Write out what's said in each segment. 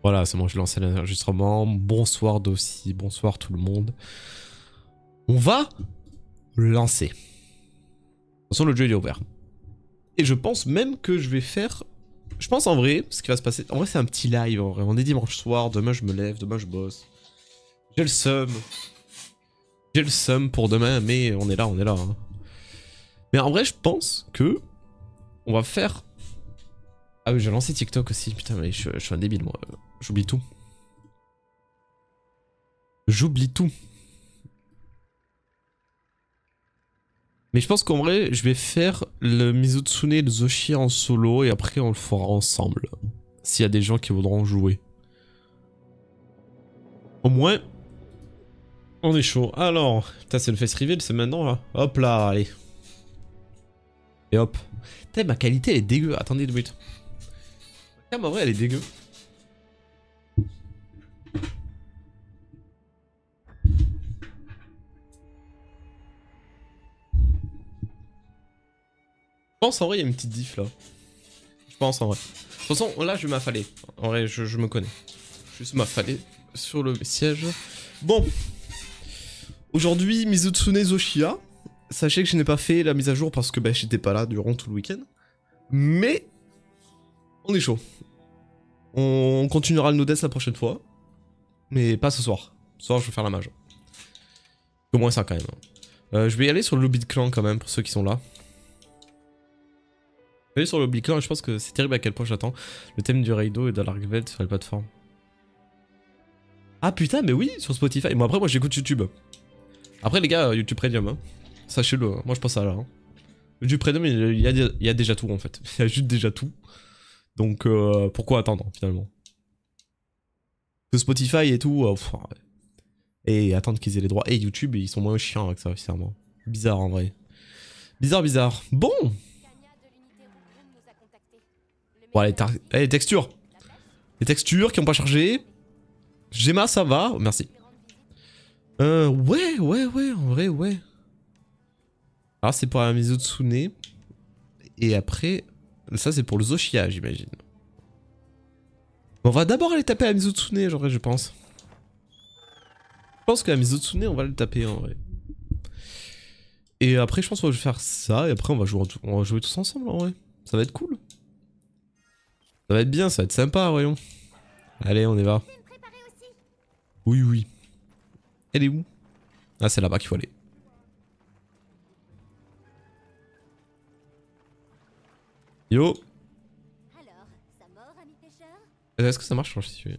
Voilà, c'est bon, je lance l'enregistrement. Bonsoir Dossi, bonsoir tout le monde. On va lancer. De toute façon, le jeu il est ouvert. Et je pense même que je vais faire... Je pense en vrai, ce qui va se passer... En vrai, c'est un petit live, en vrai. On est dimanche soir, demain je me lève, demain je bosse. J'ai le seum. J'ai le seum pour demain, mais on est là, on est là. Hein. Mais en vrai, je pense que... On va faire... Ah oui, j'ai lancé TikTok aussi. Putain, mais je suis un débile, moi. J'oublie tout. J'oublie tout. Mais je pense qu'en vrai, je vais faire le Mizutsune et le Zoshi en solo et après on le fera ensemble. S'il y a des gens qui voudront jouer. Au moins, on est chaud. Alors, putain, c'est le face reveal, c'est maintenant là. Hop là, allez. Et hop. Putain, ma qualité elle est dégueu. Attendez 2 minutes. Putain, en vrai, elle est dégueu. Je pense en vrai, il y a une petite diff là. Je pense en vrai. De toute façon, là, je vais m'affaler. En vrai, je me connais. Juste m'affaler sur le siège. Bon. Aujourd'hui, Mizutsune Zoshia. Sachez que je n'ai pas fait la mise à jour parce que bah, j'étais pas là durant tout le week-end. Mais on est chaud. On continuera le Nodest la prochaine fois. Mais pas ce soir. Ce soir, je vais faire la mage. Au moins ça quand même. Je vais y aller sur le lobby de clan quand même pour ceux qui sont là. Je vais aller sur le lobby de clan et je pense que c'est terrible à quel point j'attends le thème du Raido et de l'Arkveld sur la plateforme. Ah putain, mais oui, sur Spotify. Bon, après, moi j'écoute YouTube. Après, les gars, YouTube Premium. Hein. Sachez-le, hein. Moi je pense à là. Hein. YouTube Premium, il y a déjà tout en fait. Il y a juste déjà tout. Donc pourquoi attendre finalement? Que Spotify et tout. Et attendre qu'ils aient les droits. Et YouTube, ils sont moins chiants avec ça, sincèrement. Bizarre en vrai. Bizarre, bizarre. Bon. Bon, les textures. Les textures qui ont pas chargé. Gemma, ça va. Merci. Ouais, en vrai, ouais. Alors, c'est pour la Mizutsune. Et après, ça, c'est pour le Zoshia, j'imagine. On va d'abord aller taper à la Mizutsune, genre, je pense. Je pense que la Mizutsune, on va le taper, en vrai. Et après, je pense qu'on va faire ça. Et après, on va jouer tous ensemble, en vrai. Ça va être cool. Ça va être bien, ça va être sympa, voyons. Allez, on y va. Oui, oui. Elle est où? Ah, c'est là-bas qu'il faut aller. Yo. Est-ce que ça marche? Je suis...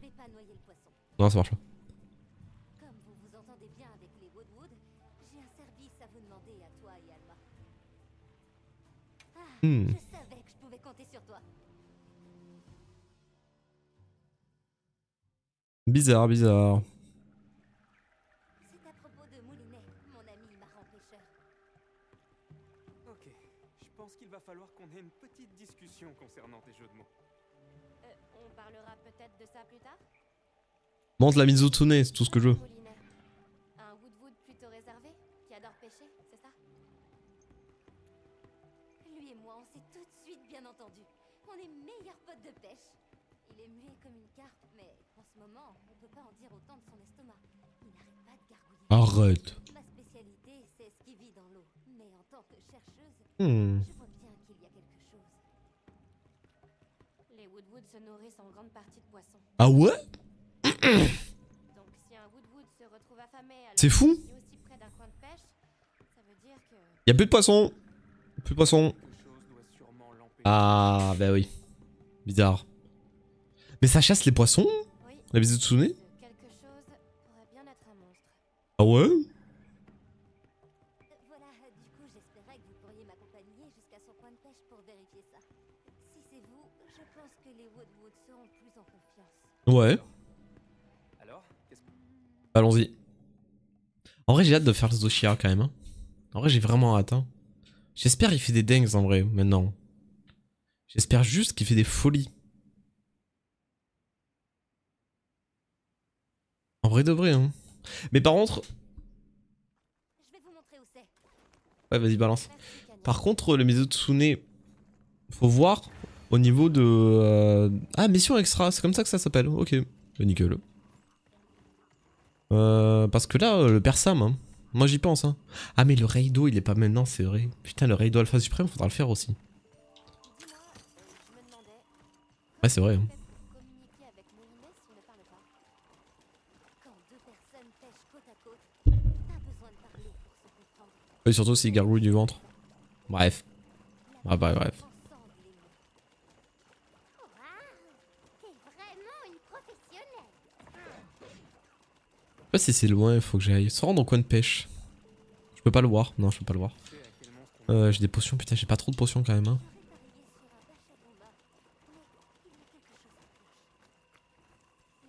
Non, ça marche pas. Comme vous vous entendez bien avec les Woodwood, j'ai un service à vous demander à toi et Alma. Ah, je savais que je pouvais compter sur toi. Bizarre, bizarre. C'est à propos de Moulinet, mon ami marin pêcheur. Ok, je pense qu'il va falloir qu'on ait une petite discussion concernant tes jeux de mots. On parlera peut-être de ça plus tard. Monte la Mizutsune, c'est tout ce que je veux. Moulinet, un Woodwood plutôt réservé, qui adore pêcher, c'est ça? Lui et moi, on s'est tout de suite bien entendu. On est meilleurs potes de pêche. Il est muet comme une carpe, mais en ce moment, on peut pas en dire autant de son estomac. Il n'arrête pas de gargouiller. Arrête. Ma spécialité, c'est ce qui vit dans l'eau. Mais en tant que chercheuse, je vois bien qu'il y a quelque chose. Les Woodwood se nourrissent en grande partie de poissons. Ah ouais? Donc si un Woodwood se retrouve affamé C'est fou. aussi près d'un coin de pêche, ça veut dire que... Y'a plus de poissons. Plus de poissons. Quelque chose doit sûrement l'empêcher. Ah, bah oui. Bizarre. Mais ça chasse les poissons? Oui, La Mizutsune? quelque chose pourrait bien être un monstre. Ah ouais? Voilà, du coup j'espérais que vous pourriez m'accompagner jusqu'à son point de pêche pour vérifier ça. Si c'est vous, je pense que les Woodwood seront plus en confiance. Ouais. Alors, qu'est-ce que... Allons-y. En vrai, j'ai hâte de faire le Zoshia quand même. Hein. En vrai, j'ai vraiment hâte. Hein. J'espère qu'il fait des dingues en vrai, maintenant. J'espère juste qu'il fait des folies. En vrai de vrai, hein. Mais par contre... Je vais vous montrer où c'est. Ouais, vas-y, balance. Merci, Kanya. Par contre, le Mizutsune... Faut voir au niveau de... Ah, mission extra, c'est comme ça que ça s'appelle. Ok, nickel. Parce que là, le père Sam, hein, moi j'y pense. Hein. Ah mais le Raido, il est pas maintenant, c'est vrai. Putain, le Raido Alpha Suprême, faudra le faire aussi. Ouais, c'est vrai. Hein. Et surtout s'il gargouille du ventre. Bref. Bref. Je sais pas si c'est loin, il faut que j'aille. Se rendre au coin de pêche. Je peux pas le voir. Non, je peux pas le voir. J'ai des potions. Putain, j'ai pas trop de potions quand même. Hein.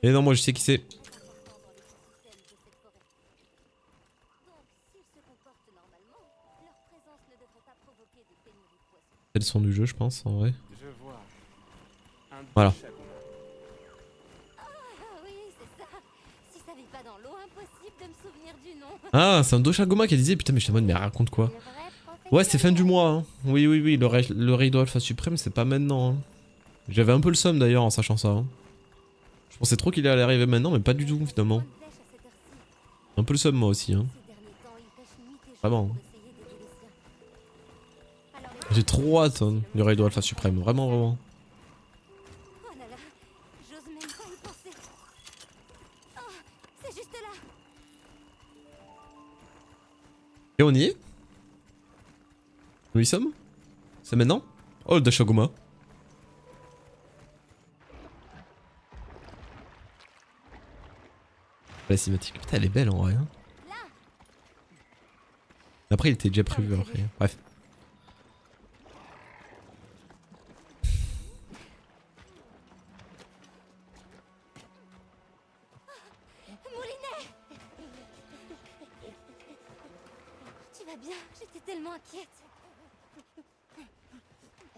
Et non, moi je sais qui c'est. C'est le son du jeu, je pense, en vrai. Voilà. Ah, c'est un Doshagoma qui disait putain, mais je suis en mode, mais raconte quoi? Ouais, c'est fin du mois. Hein. Oui, le Raido Alpha Suprême, c'est pas maintenant. Hein. J'avais un peu le seum d'ailleurs en sachant ça. Hein. Je pensais trop qu'il allait arriver maintenant, mais pas du tout finalement. Un peu le seum moi aussi. Hein. Vraiment. J'ai trop hâte hein, du Raido Alpha Suprême, vraiment. Et on y est? Nous y sommes? C'est maintenant? Oh le Doshagoma. La cinématique, putain elle est belle en vrai. Hein. Après il était déjà prévu après. Bref. Tu vas bien? J'étais tellement inquiète.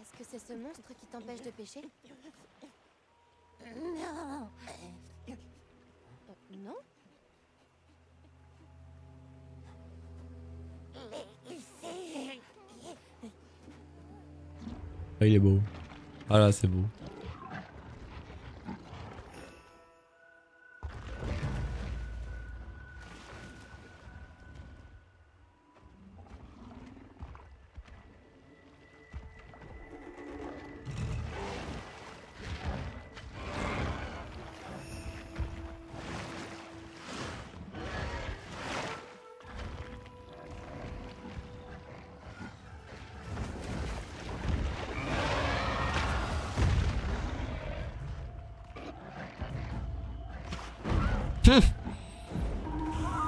Est-ce que c'est ce monstre qui t'empêche de pêcher? Non. Non? Ah, il est beau. Ah là c'est beau.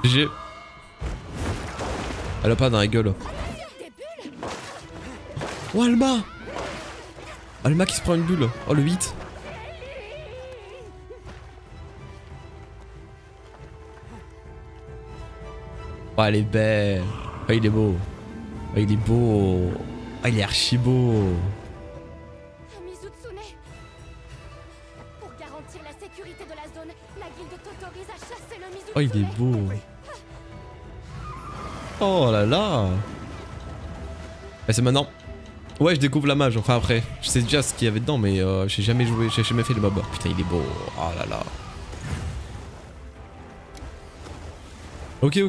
GG. Elle a pas dans la gueule. Oh Alma. Alma qui se prend une bulle. Oh le 8. Oh elle est belle. Oh il est beau. Oh il est beau. Oh il est archi beau. Mizutsune. Pour garantir la sécurité de la zone, la guilde t'autorise à chasser le Mizutsune. Oh il est beau. Oh là là. Et c'est maintenant. Ouais je découvre la mage, enfin après. Je sais déjà ce qu'il y avait dedans mais j'ai jamais joué, j'ai jamais fait le mob. Putain il est beau. Oh là là. Ok.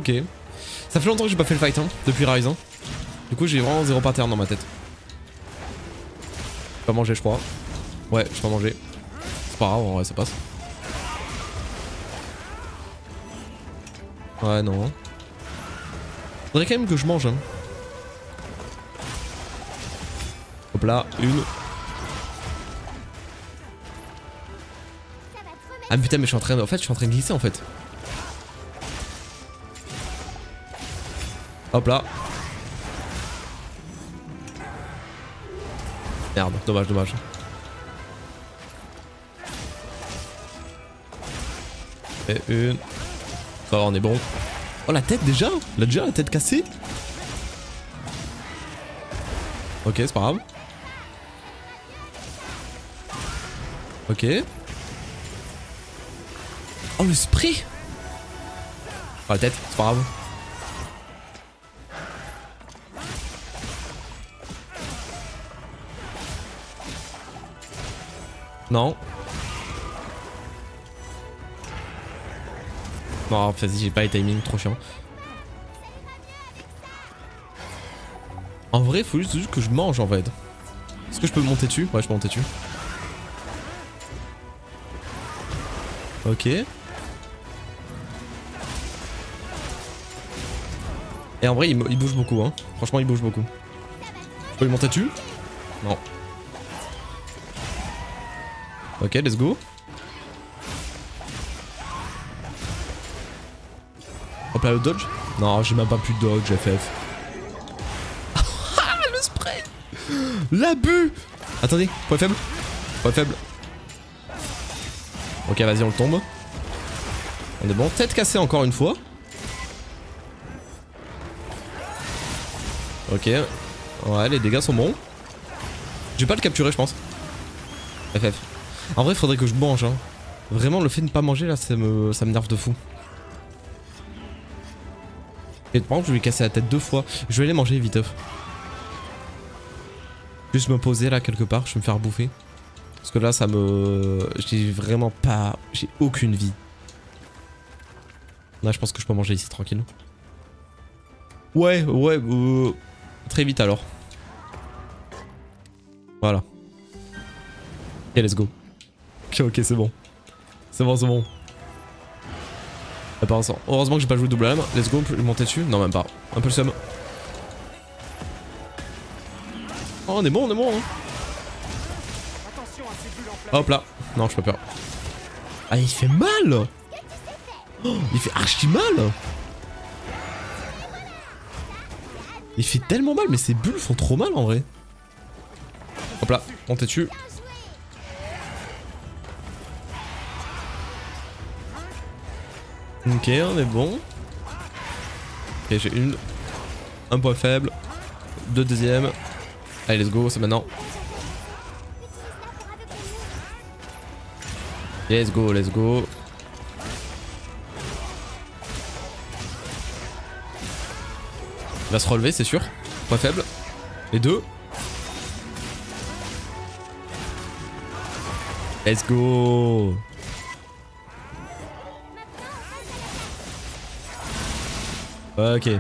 Ça fait longtemps que j'ai pas fait le fight hein, depuis Rise. Hein. Du coup j'ai vraiment zéro pattern dans ma tête. Je peux pas manger je crois. Ouais je peux pas manger. C'est pas grave en vrai ça passe. Ouais non. Faudrait quand même que je mange hein. Hop là, une. Ah putain mais je suis en train de... En fait je suis en train de glisser en fait. Hop là. Merde, dommage. Et une. Ça va on est bon. Oh la tête déjà? Elle a déjà la tête cassée? Ok c'est pas grave. Ok. Oh le spray. Oh la tête, c'est pas grave. Non. Non, vas-y, j'ai pas les timings, trop chiant. En vrai, faut juste que je mange en fait. Est-ce que je peux monter dessus? Ouais, je peux monter dessus. Ok. Et en vrai, il bouge beaucoup, hein. Franchement, il bouge beaucoup. Je peux lui monter dessus? Non. Ok, let's go. Hop là, le dodge? Non, j'ai même pas plus de dodge, FF. Ah, le spray! L'abus! Attendez, point faible. Point faible. Ok, vas-y, on le tombe. On est bon. Tête cassée encore une fois. Ok. Ouais, les dégâts sont bons. Je vais pas le capturer, je pense. FF. En vrai, faudrait que je mange. Hein. Vraiment, le fait de ne pas manger, là, ça me nerve de fou. Et par exemple, je vais lui casser la tête 2 fois. Je vais aller manger vite. Juste me poser là quelque part, je vais me faire bouffer. Parce que là, ça me... J'ai vraiment pas... J'ai aucune vie. Là, je pense que je peux manger ici tranquille. Ouais, très vite alors. Voilà. Ok, let's go. Ok, c'est bon. C'est bon. Heureusement que j'ai pas joué double lame. Let's go, on peut lui monter dessus. Non, même pas. Un peu le seum. Oh, on est bon, hein. Hop là. Non, je peux pas. Ah, il fait mal. Oh, il fait archi mal. Il fait tellement mal, mais ces bulles font trop mal en vrai. Hop là, montez dessus. Ok, on est bon. Ok, j'ai un point faible. 2 deuxièmes. Allez, let's go, c'est maintenant. Let's go. Il va se relever, c'est sûr. Point faible. Et 2. Let's go. Ok.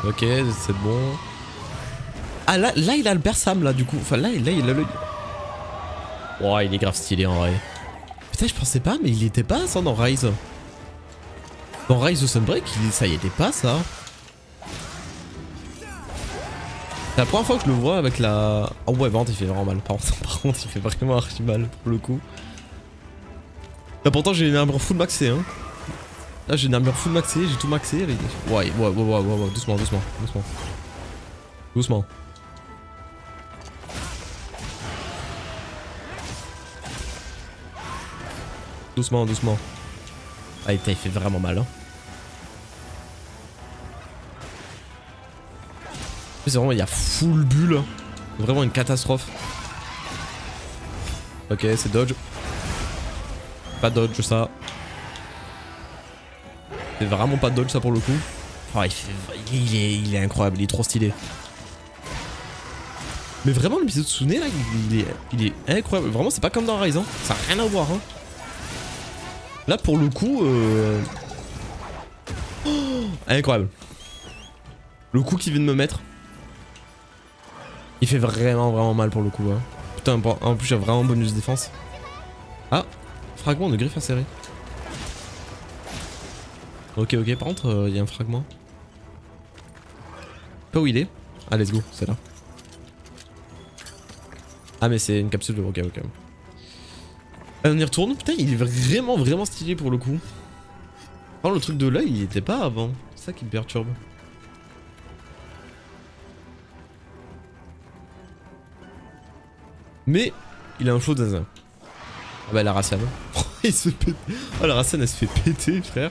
Ok, c'est bon. Ah là il a le Bersam là du coup. Enfin là il a le... Oh, il est grave stylé en vrai. Putain, je pensais pas, mais il était pas ça dans Rise. Dans Rise of Sunbreak, ça y était pas ça. C'est la première fois que je le vois avec la... Oh ouais, par contre il fait vraiment mal. Par contre il fait vraiment archi mal pour le coup. Là pourtant j'ai une armure full maxée hein. Là j'ai une armure full maxée, j'ai tout maxé. Ouais, doucement. Doucement. Ah putain, il fait vraiment mal hein. C'est vraiment, il y a full bulle. Vraiment une catastrophe. Ok, c'est dodge. Pas dodge ça. C'est vraiment pas dodge ça pour le coup. Oh, il est incroyable, il est trop stylé. Mais vraiment le bisou de Tsune là, il est incroyable. Vraiment c'est pas comme dans Rise hein. Ça n'a rien à voir hein. Là pour le coup oh, incroyable. Le coup qu'il vient de me mettre, il fait vraiment mal pour le coup hein. Putain, en plus j'ai vraiment bonus défense. Ah, fragment de griffe inséré. Ok, par contre il y a un fragment. Pas où il est. Ah let's go, c'est là. Ah mais c'est une capsule de... Ok. On y retourne. Putain, il est vraiment stylé pour le coup. Oh, le truc de l'œil, il était pas avant. C'est ça qui me perturbe. Mais il a un flow d'azin. Ah bah la Raciane. Il se pète. Oh la Raciane elle se fait péter frère.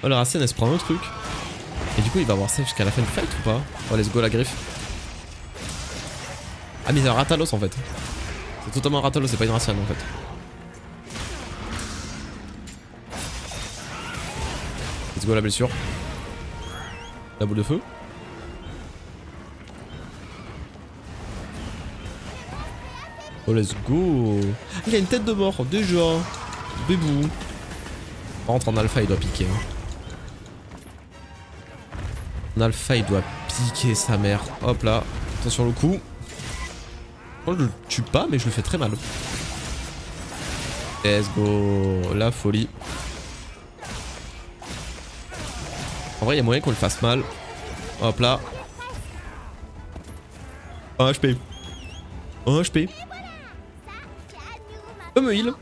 Oh la Raciane elle se prend un truc. Et du coup il va avoir ça jusqu'à la fin du fight ou pas? Oh let's go la griffe. Ah mais c'est un Ratalos en fait. C'est totalement un Ratalos, c'est pas une Raciane en fait. Let's go la blessure. La boule de feu. Oh let's go. Il a une tête de mort déjà. Bébou. Rentre en alpha, il doit piquer. En alpha, il doit piquer sa mère. Hop là. Attention le coup. Je le tue pas, mais je le fais très mal. Let's go. La folie. En vrai, il y a moyen qu'on le fasse mal. Hop là. 1 HP. 1 HP. Tu peux me heal.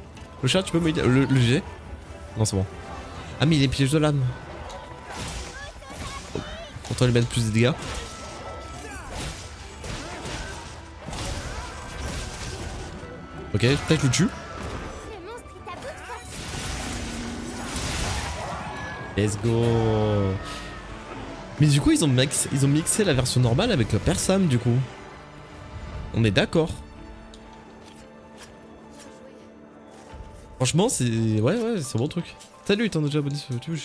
Le chat, tu peux me heal. Le G. Non, c'est bon. Ah, mais il est piège de l'âme. Pourtant, il met plus de dégâts. Ok, peut-être je le tue. Let's go. Mais du coup, ils ont mixé la version normale avec le Persam, du coup. On est d'accord. Franchement, c'est... Ouais, c'est un bon truc. Salut, t'en as déjà abonné sur YouTube.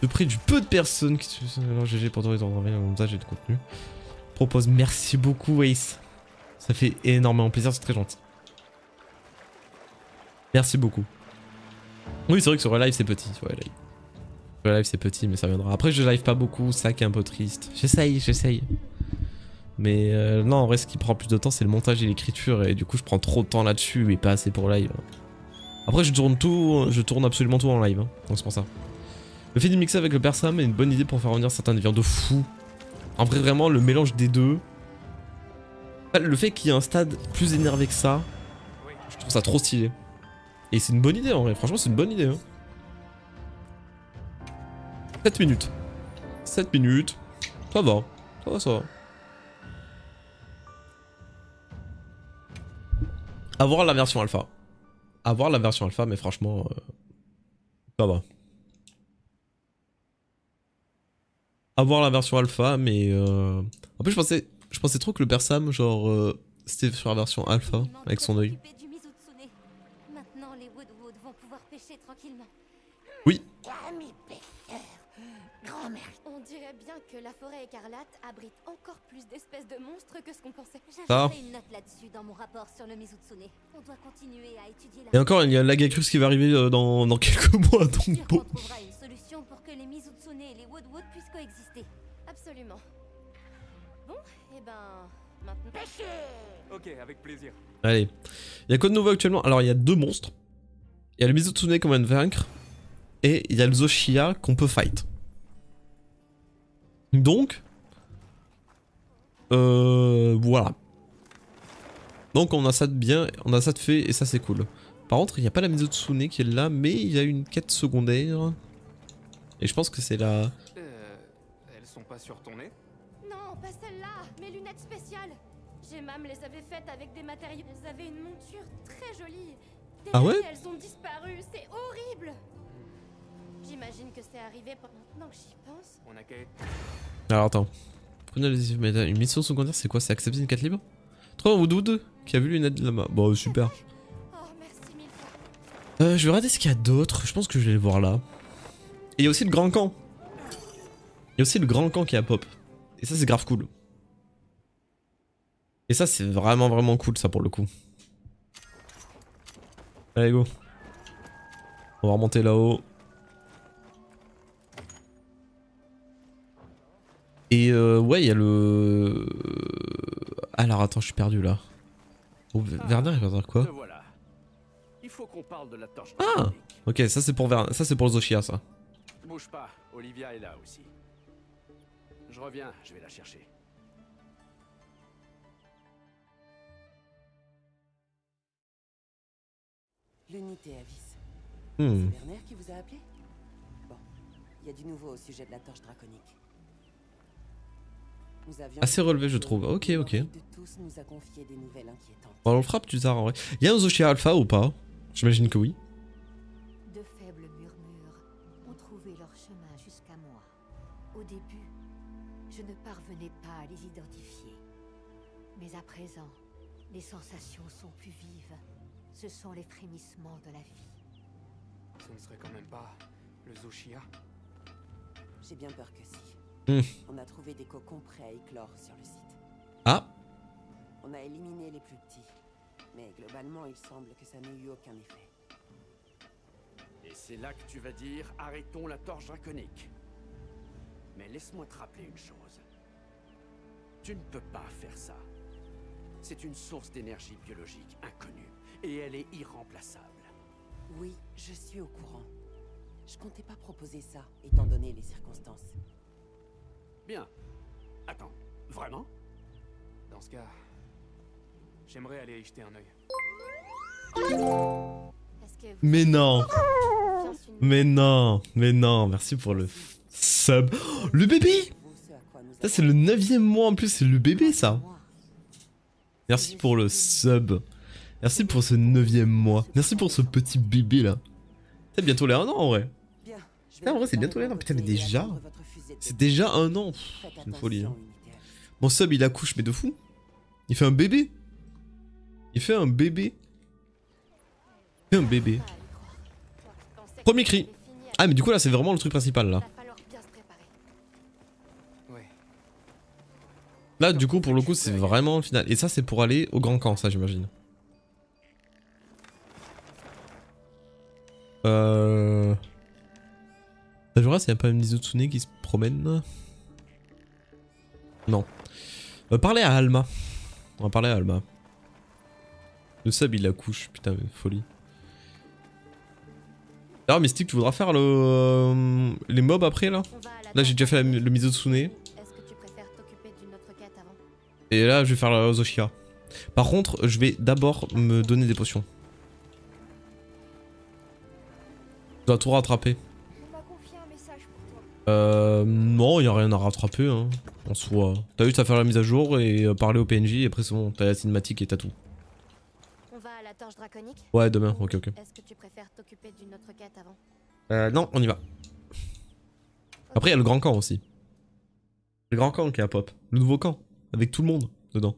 Je prie du peu de personnes qui... Alors, GG pour toi, ils ont envoyé un montage et de contenu. Propose, merci beaucoup, Ace. Ça fait énormément plaisir, c'est très gentil. Merci beaucoup. Oui, c'est vrai que sur le live, c'est petit. Ouais, live. Sur le live, c'est petit, mais ça viendra. Après, je live pas beaucoup, ça qui est un peu triste. J'essaye. Mais non, en vrai, ce qui prend plus de temps, c'est le montage et l'écriture. Et du coup, je prends trop de temps là-dessus et pas assez pour live. Après, je tourne absolument tout en live. Hein, donc c'est pour ça. Le fait de mixer avec le Persam est une bonne idée pour faire revenir certains déviants de fou. En vrai, vraiment, le mélange des deux. Le fait qu'il y ait un stade plus énervé que ça, je trouve ça trop stylé. Et c'est une bonne idée en vrai, franchement, c'est une bonne idée. Hein. 7 minutes. 7 minutes. Ça va. Ça va. À voir la version alpha. À voir la version alpha, mais franchement, ça va. À voir la version alpha, mais en plus je pensais trop que le Persam, genre, c'était sur la version alpha avec son œil. Maintenant, les Woodwood vont pouvoir pêcher tranquillement. Oui. On dirait bien que la forêt écarlate abrite encore plus d'espèces de monstres que ce qu'on pensait. J'ajouterai une note là-dessus dans mon rapport sur le Mizutsune. On doit continuer à étudier la... Et encore, il y a l'Agacrus qui va arriver dans quelques mois, donc bon. On trouvera une solution pour que les Mizutsune et les Woodwood puissent coexister. Absolument. Bon, et ben... maintenant... Ok, avec plaisir. Allez. Il y a quoi de nouveau actuellement? Alors, il y a 2 monstres. Il y a le Mizutsune qu'on vient de vaincre. Et il y a le Zoshia qu'on peut fight. Donc... voilà. Donc on a ça de bien, on a ça de fait et ça c'est cool. Par contre il n'y a pas la Mizutsune qui est là, mais il y a une quête secondaire. Et je pense que c'est la... Elles sont pas sur ton nez? Non, pas celle-là, mes lunettes spéciales. Gemma me les avait faites avec des matériaux. Elles avaient une monture très jolie. Ah ouais? Elles ont disparu, c'est horrible. J'imagine que c'est arrivé maintenant que j'y pense. On a qu'à... Alors attends. Prenez une mission secondaire, c'est quoi? C'est accepter une quête libre? Trouve un Woodwood qui a vu l'unité là-bas. Bon, super. Oh, merci mille fois. Je vais regarder ce qu'il y a d'autre. Je pense que je vais le voir là. Et il y a aussi le grand camp. Il y a aussi le grand camp qui a pop. Et ça, c'est grave cool. Et ça, c'est vraiment cool, ça, pour le coup. Allez, go. On va remonter là-haut. Et ouais, il y a le... Alors attends, je suis perdu là. Oh, Werner, il va dire quoi? Voilà. Il faut qu'on parle de la torche. Ah, ok, ça c'est pour Werner, ça c'est pour le Zoshia, ça. Bouge pas, Olivia est là aussi. Je reviens, je vais la chercher. L'unité Avis. Hmm. C'est Werner qui vous a appelé? Bon, il y a du nouveau au sujet de la torche draconique. Nous avions Assez relevé, je trouve. Ok. de tous nous a confié des nouvelles inquiétantes. Bon, on le frappe, tu sais, en vrai. Il y a un Zoshia Alpha ou pas? J'imagine que oui. De faibles murmures ont trouvé leur chemin jusqu'à moi. Au début, je ne parvenais pas à les identifier. Mais à présent, les sensations sont plus vives. Ce sont les frémissements de la vie. Ce ne serait quand même pas le Zoshia? J'ai bien peur que si. On a trouvé des cocons prêts à éclore sur le site. Ah, On a éliminé les plus petits. Mais globalement, il semble que ça n'ait eu aucun effet. Et c'est là que tu vas dire arrêtons la torche draconique. Mais laisse-moi te rappeler une chose. Tu ne peux pas faire ça. C'est une source d'énergie biologique inconnue et elle est irremplaçable. Oui, je suis au courant. Je comptais pas proposer ça, étant donné les circonstances. Bien. Attends, vraiment? Dans ce cas, j'aimerais aller y jeter un œil. Est-ce que vous mais non, confiance une- mais non, merci pour le sub. Oh, le bébé. Vous, ce à quoi nous Ça c'est avons- le 9e mois en plus, c'est le bébé ça. Moi. Merci pour le sub. Merci pour ce 9e mois. Merci pour ce petit bébé là. C'est bientôt les 1 an en vrai. Bien, je Ah, en vrai, c'est me bientôt préparer là, de putain, mais côté et déjà attendre votre fusée de C'est départ. déjà 1 an. Faites C'est une folie. Hein. attention, unité H. Mon sub il accouche mais de fou. Il fait un bébé. Il fait un bébé. Il fait un bébé. Pas à y croire. Je pensais que Premier c'était cri. fini à- Ah mais du coup là c'est vraiment le truc principal là. Va falloir bien se préparer. Ouais. Là du coup pour le coup c'est vraiment le final. Et ça c'est pour aller au grand camp ça j'imagine. Tajora c'est pas un Mizotsune qui se promène. Non. Parler à Alma. On va parler à Alma. Le sub il accouche, putain mais folie. D'ailleurs Mystique tu voudras faire les mobs après là? On va à la Là j'ai déjà fait table. le Mizotsune. Est-ce que tu préfères t'occuper d'une autre quête avant? Et là je vais faire la Zoshia. Par contre je vais d'abord me donner des potions. Je dois tout rattraper. On m'a confié un message pour toi. Non, y a rien à rattraper hein, en soi. T'as juste à faire la mise à jour et parler au PNJ et après c'est bon, t'as la cinématique et t'as tout. On va à la torche draconique? Ouais, demain, ok. Est-ce que tu préfères t'occuper d'une autre quête avant? Non, on y va. Après, il y a le grand camp aussi. Le grand camp qui est à pop. Le nouveau camp, avec tout le monde dedans.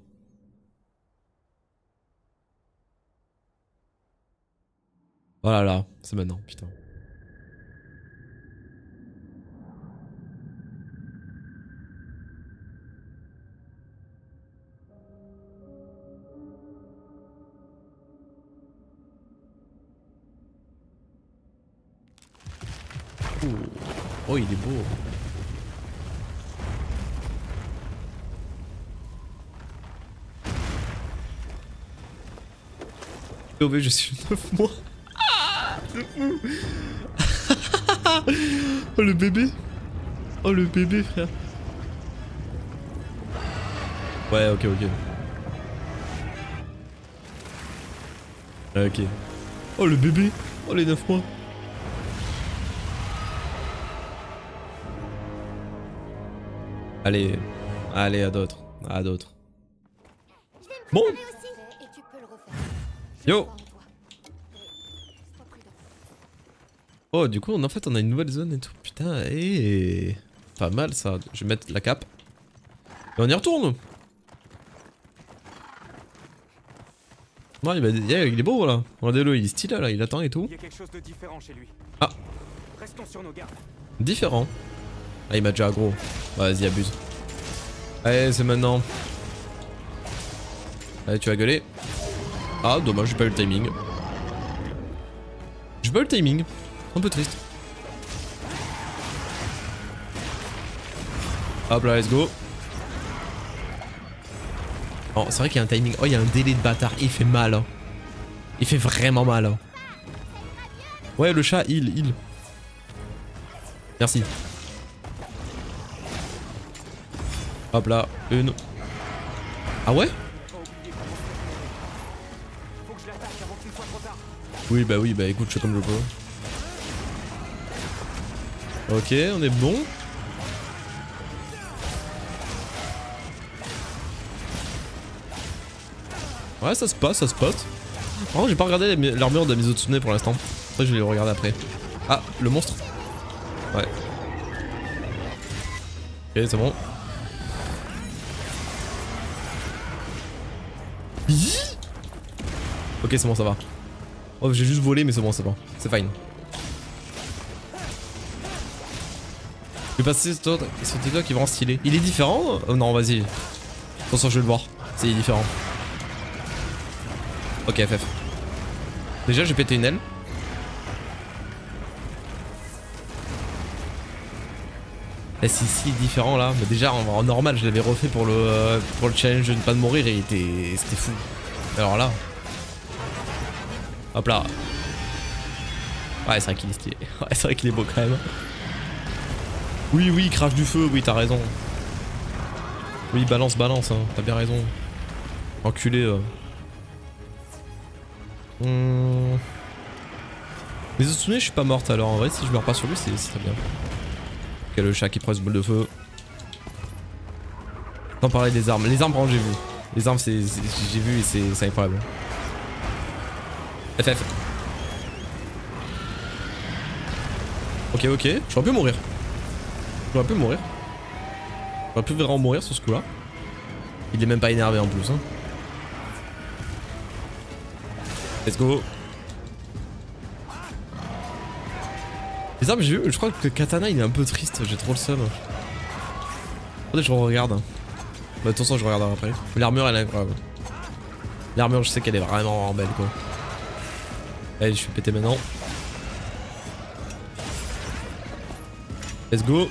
Oh là là, c'est maintenant, putain. Ouh. Oh, il est beau. POV, je suis 9 mois. C'est fou. Oh le bébé. Oh le bébé frère. Ouais ok. Ok. Oh le bébé. Oh les 9 mois. Allez. Allez à d'autres. À d'autres. Bon. Et tu peux le refaire. Yo. Crois en toi. Sois prudent. Oh du coup en fait on a une nouvelle zone et tout. Putain et pas mal ça. Je vais mettre la cape. Et on y retourne. Ouais il est beau là. Regardez-le, il est stylé là, il attend et tout. Il y a quelque chose de différent chez lui. Ah. Restons sur nos gardes. Différent. Ah il m'a déjà aggro. Vas-y abuse. Allez c'est maintenant. Allez tu vas gueuler. Ah dommage j'ai pas eu le timing. J'ai pas eu le timing. Un peu triste. Hop là let's go. Oh c'est vrai qu'il y a un timing. Oh il y a un délai de bâtard. Il fait mal hein. Il fait vraiment mal hein. Ouais le chat heal. Merci. Hop là, une. Ah ouais? Faut que je l'attaque avant qu'il ne soit trop tard. Oui bah écoute je fais comme je peux. Ok on est bon. Ouais ça se passe. Par contre j'ai pas regardé l'armure de Mizotsune pour l'instant. Ça je vais le regarder après. Ah le monstre. Ouais. Ok c'est bon. Ok c'est bon ça va. Oh j'ai juste volé mais c'est bon c'est bon. C'est fine. Je vais passer ce TikTok qui est vraiment stylé. Il est différent? Oh non, vas-y. Attention, je vais le voir. C'est différent. Ok, FF. Déjà, j'ai pété une aile. Et si différent là, mais déjà en normal je l'avais refait pour le challenge de ne pas de mourir et c'était fou. Alors là, hop là. Ouais, c'est vrai qu'il est stylé. Ouais, c'est vrai qu'il est beau quand même. Oui, oui, crache du feu, oui, t'as raison. Oui, balance, balance, hein, t'as bien raison. Enculé. Les Otsune, je suis pas morte alors en vrai, si je meurs pas sur lui, c'est très bien. Ok, le chat qui presse boule de feu. Sans parler des armes. Les armes, par contre, j'ai vu. Les armes, j'ai vu et c'est incroyable. FF. Ok, ok. J'aurais pu mourir. J'aurais pu mourir. J'aurais pu vraiment mourir sur ce coup-là. Il est même pas énervé en plus. Hein. Let's go. Les armes, j'ai vu, je crois que le katana il est un peu triste, j'ai trop le seum. Attendez, je regarde. Bah, de toute façon, je regarderai après. L'armure, elle est incroyable. L'armure, je sais qu'elle est vraiment belle quoi. Allez, je suis pété maintenant. Let's go.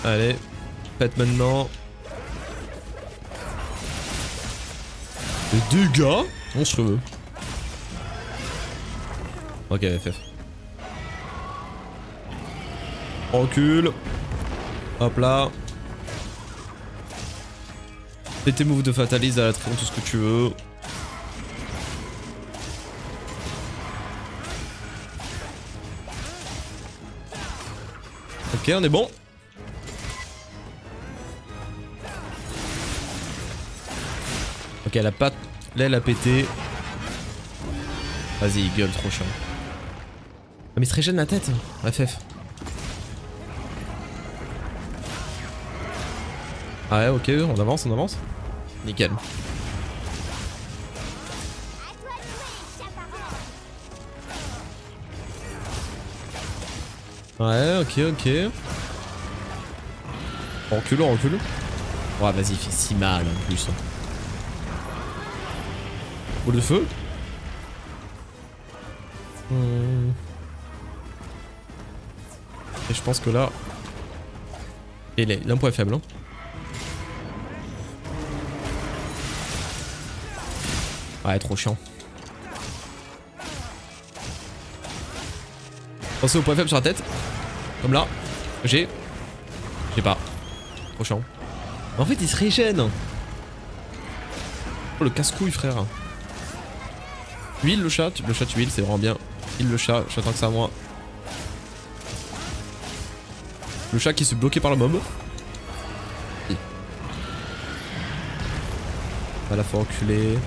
Allez, pète maintenant. Les dégâts monstrueux. Ok, FF. Recule. Hop là. Fais tes moves de fatalise à la trion, tout ce que tu veux. Ok, on est bon. Ok, elle a pas... L'aile a pété. Vas-y, il gueule, trop chiant. Ah mais il se régène la tête, FF. Ah ouais, ok, on avance, on avance. Nickel. Ouais, ok, ok. On recule, on recule. Ouais, vas-y, il fait si mal en plus. Boule de feu. Et je pense que là... Il est un point faible. Hein. Ouais, trop chiant. Pensez au point faible sur la tête. Comme là. J'ai pas. Trop chiant. En fait, il se régène. Oh, le casse-couille, frère. Huile le chat tu huiles, c'est vraiment bien. Huile le chat, j'attends que ça à moi. Le chat qui se bloqué par le mob. À la fois enculé.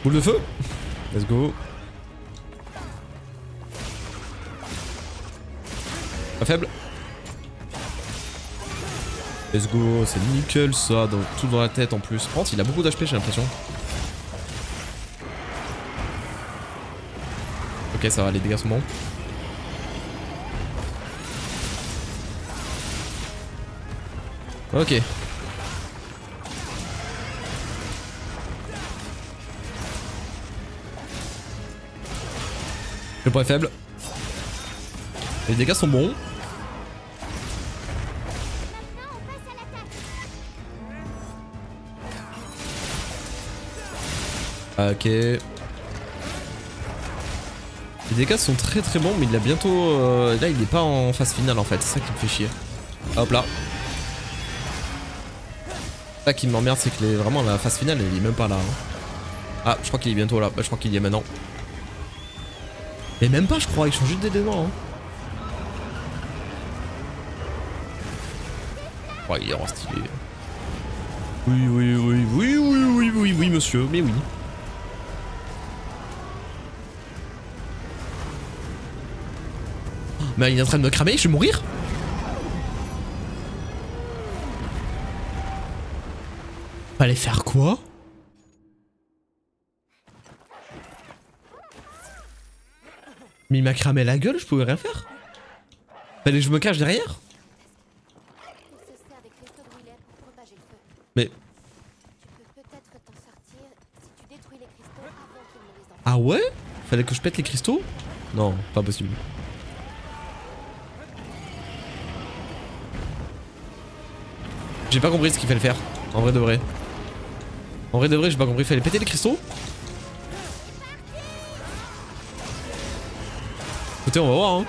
Boule de feu. Let's go. Pas faible. Let's go, c'est nickel ça, tout dans la tête en plus. Par contre, il a beaucoup d'HP, j'ai l'impression. Ok, ça va, les dégâts sont bons. Ok. Le point est faible. Les dégâts sont bons. Ok. Les dégâts sont très très bons, mais il a bientôt... là, il est pas en phase finale en fait, c'est ça qui me fait chier. Hop là. Ça qui m'emmerde, c'est que vraiment la phase finale, il est même pas là. Hein. Ah, je crois qu'il est bientôt là. Bah, je crois qu'il y est maintenant. Mais même pas, je crois, il change juste d'élément. Hein. Oh, il est en stylé. Oui, oui, oui, oui, oui, oui, oui, oui, monsieur, mais oui. Mais il est en train de me cramer, je vais mourir. Fallait faire quoi? Mais il m'a cramé la gueule, je pouvais rien faire. Fallait que je me cache derrière. Il se sert des cristaux de Wheeler pour propager le feu. Mais... Tu peux peut-être t'en sortir si tu détruis les cristaux avant qu'ils ne les envoient. Ah ouais? Fallait que je pète les cristaux? Non, pas possible. J'ai pas compris ce qu'il fallait faire, en vrai de vrai. En vrai de vrai, j'ai pas compris, il fallait péter les cristaux? Écoutez, on va voir hein.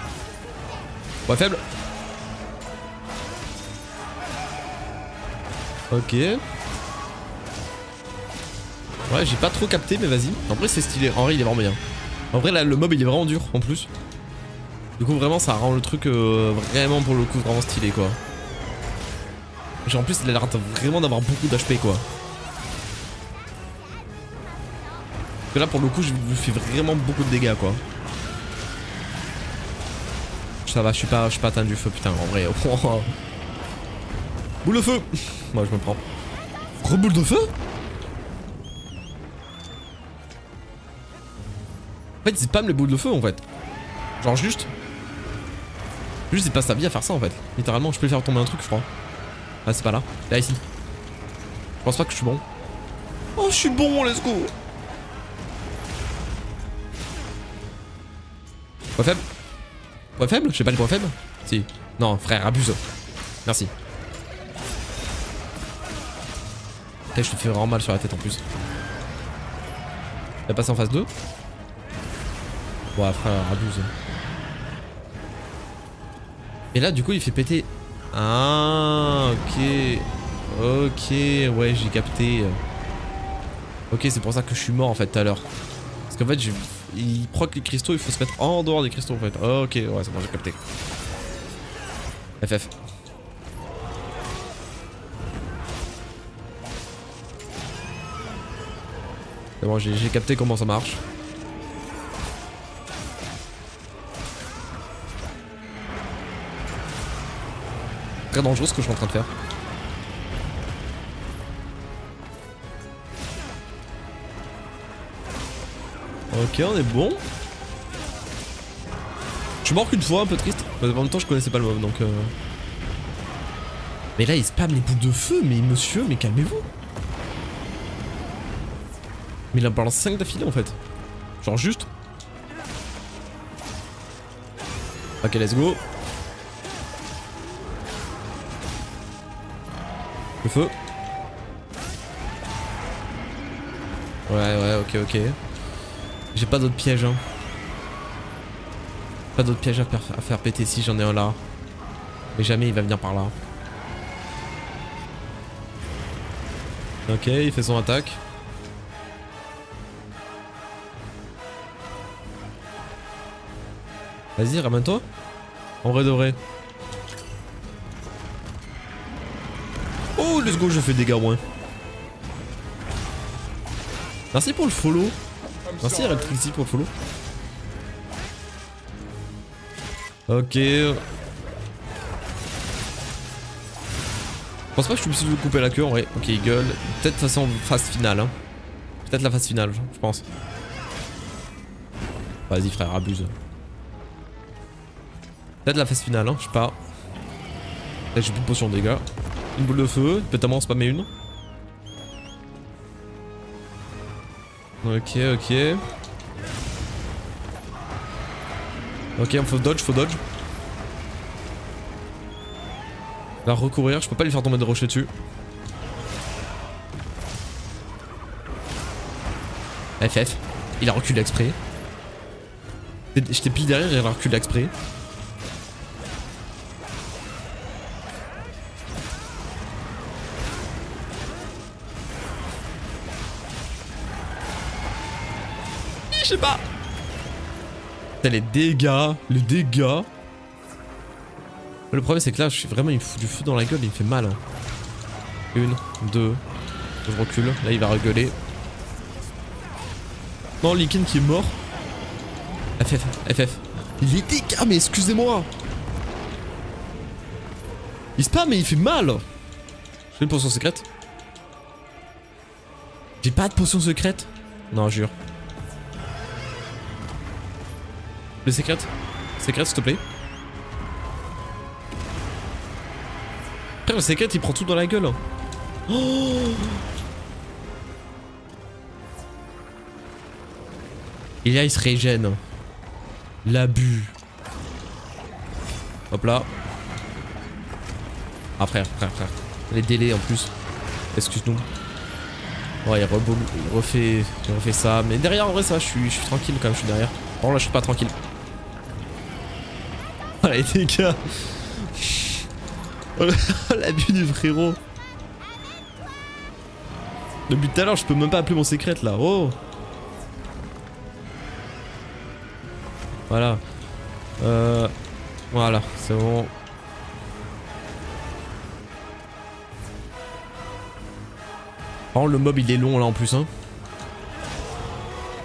Ouais, faible. Ok. Ouais, j'ai pas trop capté, mais vas-y. En vrai, c'est stylé. En vrai, il est vraiment bien. En vrai, là, le mob, il est vraiment dur, en plus. Du coup, vraiment, ça rend le truc vraiment, pour le coup, vraiment stylé, quoi. Genre, en plus, il a l'air vraiment d'avoir beaucoup d'HP, quoi. Parce que là, pour le coup, je lui fais vraiment beaucoup de dégâts, quoi. Ça va, je suis pas atteint du feu, putain, en vrai. Boule de feu. Moi, je me prends. Boule de feu. En fait, il spam les boules de feu, en fait. Genre, juste, il passe sa vie à faire ça, en fait. Littéralement, je peux lui faire tomber un truc, je crois. Ah, c'est pas là. Là, ici. Je pense pas que je suis bon. Oh, je suis bon, let's go. Point faible. Point faible? J'ai pas les points faibles? Si. Non, frère, abuse. Merci. Ok, je te fais vraiment mal sur la tête en plus. Il va passer en phase 2. Ouais, frère, abuse. Et là, du coup, il fait péter. Ah, ok. Ok, ouais, j'ai capté. Ok, c'est pour ça que je suis mort en fait tout à l'heure. Parce qu'en fait, il proc les cristaux, il faut se mettre en dehors des cristaux en fait. Ok, ouais, c'est bon, j'ai capté. FF. C'est bon, j'ai capté comment ça marche. Très dangereux ce que je suis en train de faire. Ok, on est bon. Je suis mort qu'une fois, un peu triste. Mais en même temps, je connaissais pas le mob donc. Mais là, il spam les boules de feu. Mais monsieur, mais calmez-vous. Mais il en balance 5 d'affilée en fait. Genre juste. Ok, let's go. Le feu. Ouais, ok. J'ai pas d'autres pièges hein. Pas d'autres pièges à faire péter si j'en ai un là. Mais jamais il va venir par là. Ok, il fait son attaque. Vas-y, ramène-toi. En vrai de vrai. Oh, let's go, je fais des dégâts au moins. Merci pour le follow. Merci Electricity pour le follow. Ok. Je pense pas que je suis obligé de couper la queue en vrai. Ok, il gueule. Peut-être façon phase finale. Hein. Peut-être la phase finale, je pense. Vas-y frère, abuse. Peut-être la phase finale, hein, je sais pas. Peut-être j'ai plus de potion de dégâts. Une boule de feu, peut-être en spammer une. Ok. Ok, faut dodge. Là, recourir, je peux pas lui faire tomber de rocher dessus. FF, il a reculé exprès. J'étais pile derrière, il a reculé exprès. Je sais pas. Putain, les dégâts. Le problème c'est que là, je suis vraiment, il me fout du feu dans la gueule, il me fait mal. Hein. 1, 2. Je recule. Là, il va regueuler. Non, Lycan qui est mort. FF. Il est dégâts, mais excusez-moi. Il spam, mais il fait mal. J'ai une potion secrète. J'ai pas de potion secrète. Non, jure. Le secret. Secret s'il te plaît. Frère le secret il prend tout dans la gueule. Oh et là il se régène. L'abus. Hop là. Ah frère. Les délais en plus. Excuse-nous. Ouais il refait ça. Mais derrière en vrai ça je suis tranquille quand même, je suis derrière. Bon là je suis pas tranquille. Allez les gars. L'abus du frérot. Depuis tout à l'heure je peux même pas appeler mon secret là. Oh. Voilà. Voilà, c'est bon. Par contre, le mob il est long là en plus hein.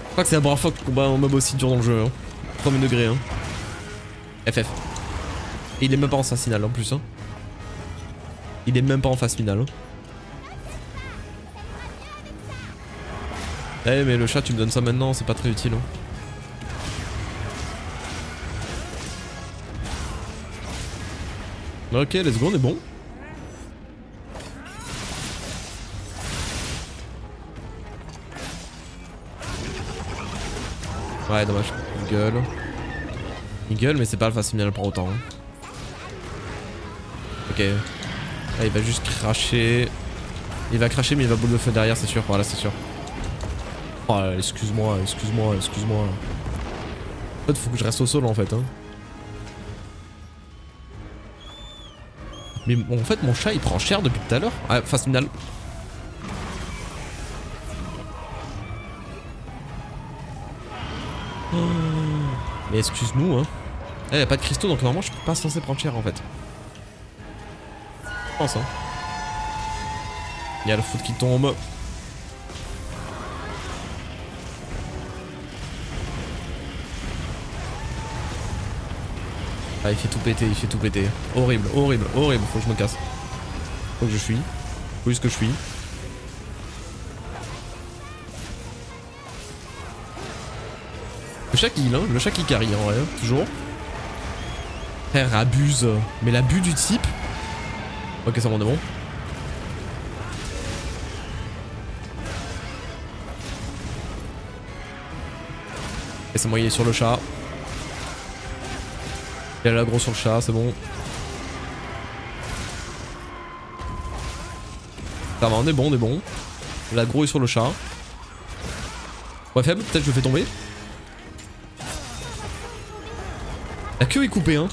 Je crois que c'est la première fois que je combats un mob aussi dur dans le jeu hein. Premier degré hein. FF. Et il est même pas en phase finale en plus hein. Il est même pas en phase finale hein. Eh mais le chat tu me donnes ça maintenant, c'est pas très utile hein. Ok, let's go, on est bon. Ouais, dommage. Il gueule, mais c'est pas le phase finale pour autant. Hein. Ok. Ah, il va juste cracher. Il va cracher, mais il va boule de feu derrière, c'est sûr. Voilà, c'est sûr. Oh, excuse-moi. En fait, faut que je reste au sol en fait. Hein. Mais en fait mon chat il prend cher depuis tout à l'heure. Ah phase finale. Oh. Mais excuse-nous hein. Eh y'a pas de cristaux donc normalement je suis pas censé prendre cher en fait. Je pense hein. Y'a le foot qui tombe. Ah il fait tout péter, Horrible. Faut que je me casse. Faut que je fuis. Faut juste que je fuis. Le chat qui heal hein, le chat qui carry en vrai, toujours. Frère abuse. Mais l'abus du type. Ok ça m'en est bon. Laissez-moi y aller sur le chat. Il a l'aggro sur le chat, c'est bon. Ça va, on est bon. L'aggro est sur le chat. Ouais, faible, peut-être je le fais tomber. La queue est coupée, hein.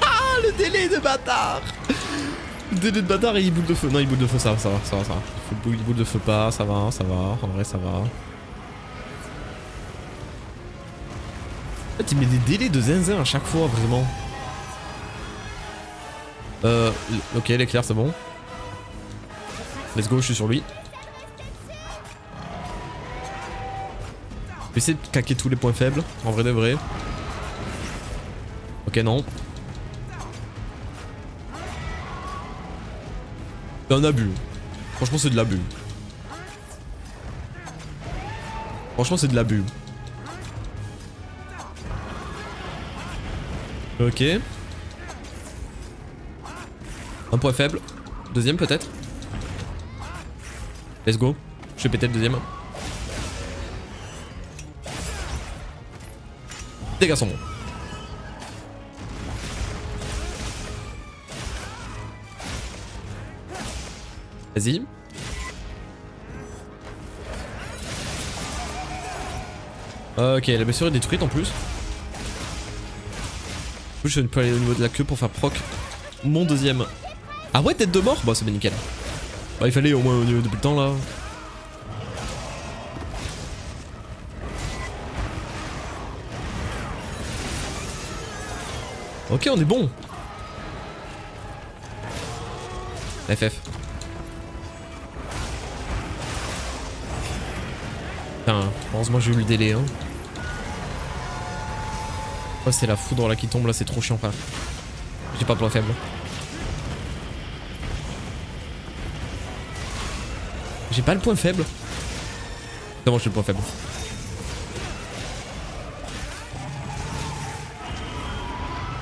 Ah, le délai de bâtard! Le délai de bâtard et il boule de feu. Non, il boule de feu, ça va. Il boule de feu pas, ça va. En vrai, ça va. En fait, il met des délais de zinzin à chaque fois, vraiment. Ok, l'éclair, c'est bon. Let's go, je suis sur lui. Je vais essayer de claquer tous les points faibles, en vrai de vrai. Ok, non. C'est un abus. Franchement, c'est de l'abus. Ok. Un point faible. Deuxième peut-être. Let's go. Je vais péter le deuxième. Dégâts sont bons. Vas-y. Ok, la blessure est détruite en plus. Du coup, je peux aller au niveau de la queue pour faire proc mon deuxième. Ah ouais, tête de mort? Bah, c'est bien nickel. Bah, il fallait au moins depuis le temps là. Ok, on est bon. FF. Putain, heureusement j'ai eu le délai hein. Oh c'est la foudre là qui tombe là, c'est trop chiant frère. J'ai pas de point faible. J'ai pas le point faible. Comment j'ai le point faible?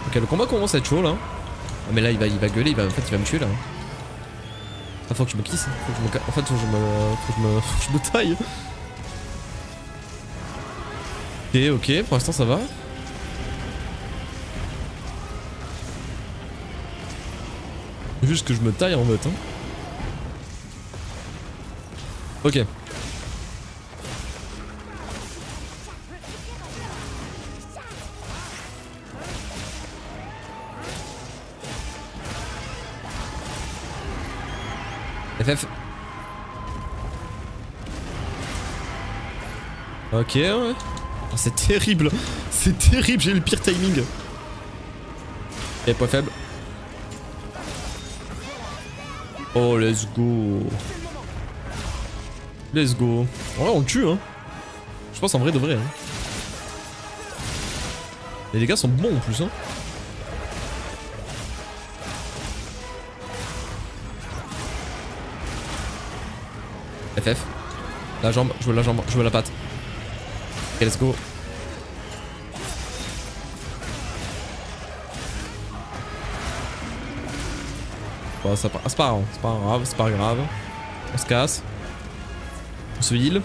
Ok, le combat commence à être chaud là. Ah, mais là il va gueuler, en fait il va me tuer là. Ah, faut que je me glisse. En fait faut que je me taille. Ok, pour l'instant ça va. Juste que je me taille en fait. Hein. Ok. FF. Ok, ouais. Oh, c'est terrible. C'est terrible, j'ai le pire timing. Et point faible. Oh, let's go. Let's go. En vrai, on le tue, hein. Je pense en vrai de vrai. Hein. Les dégâts sont bons en plus, hein. FF. La jambe, je veux la jambe, je veux la patte. Ok, let's go. Bon, c'est pas grave, c'est pas grave, c'est pas grave. On se casse. On se heal.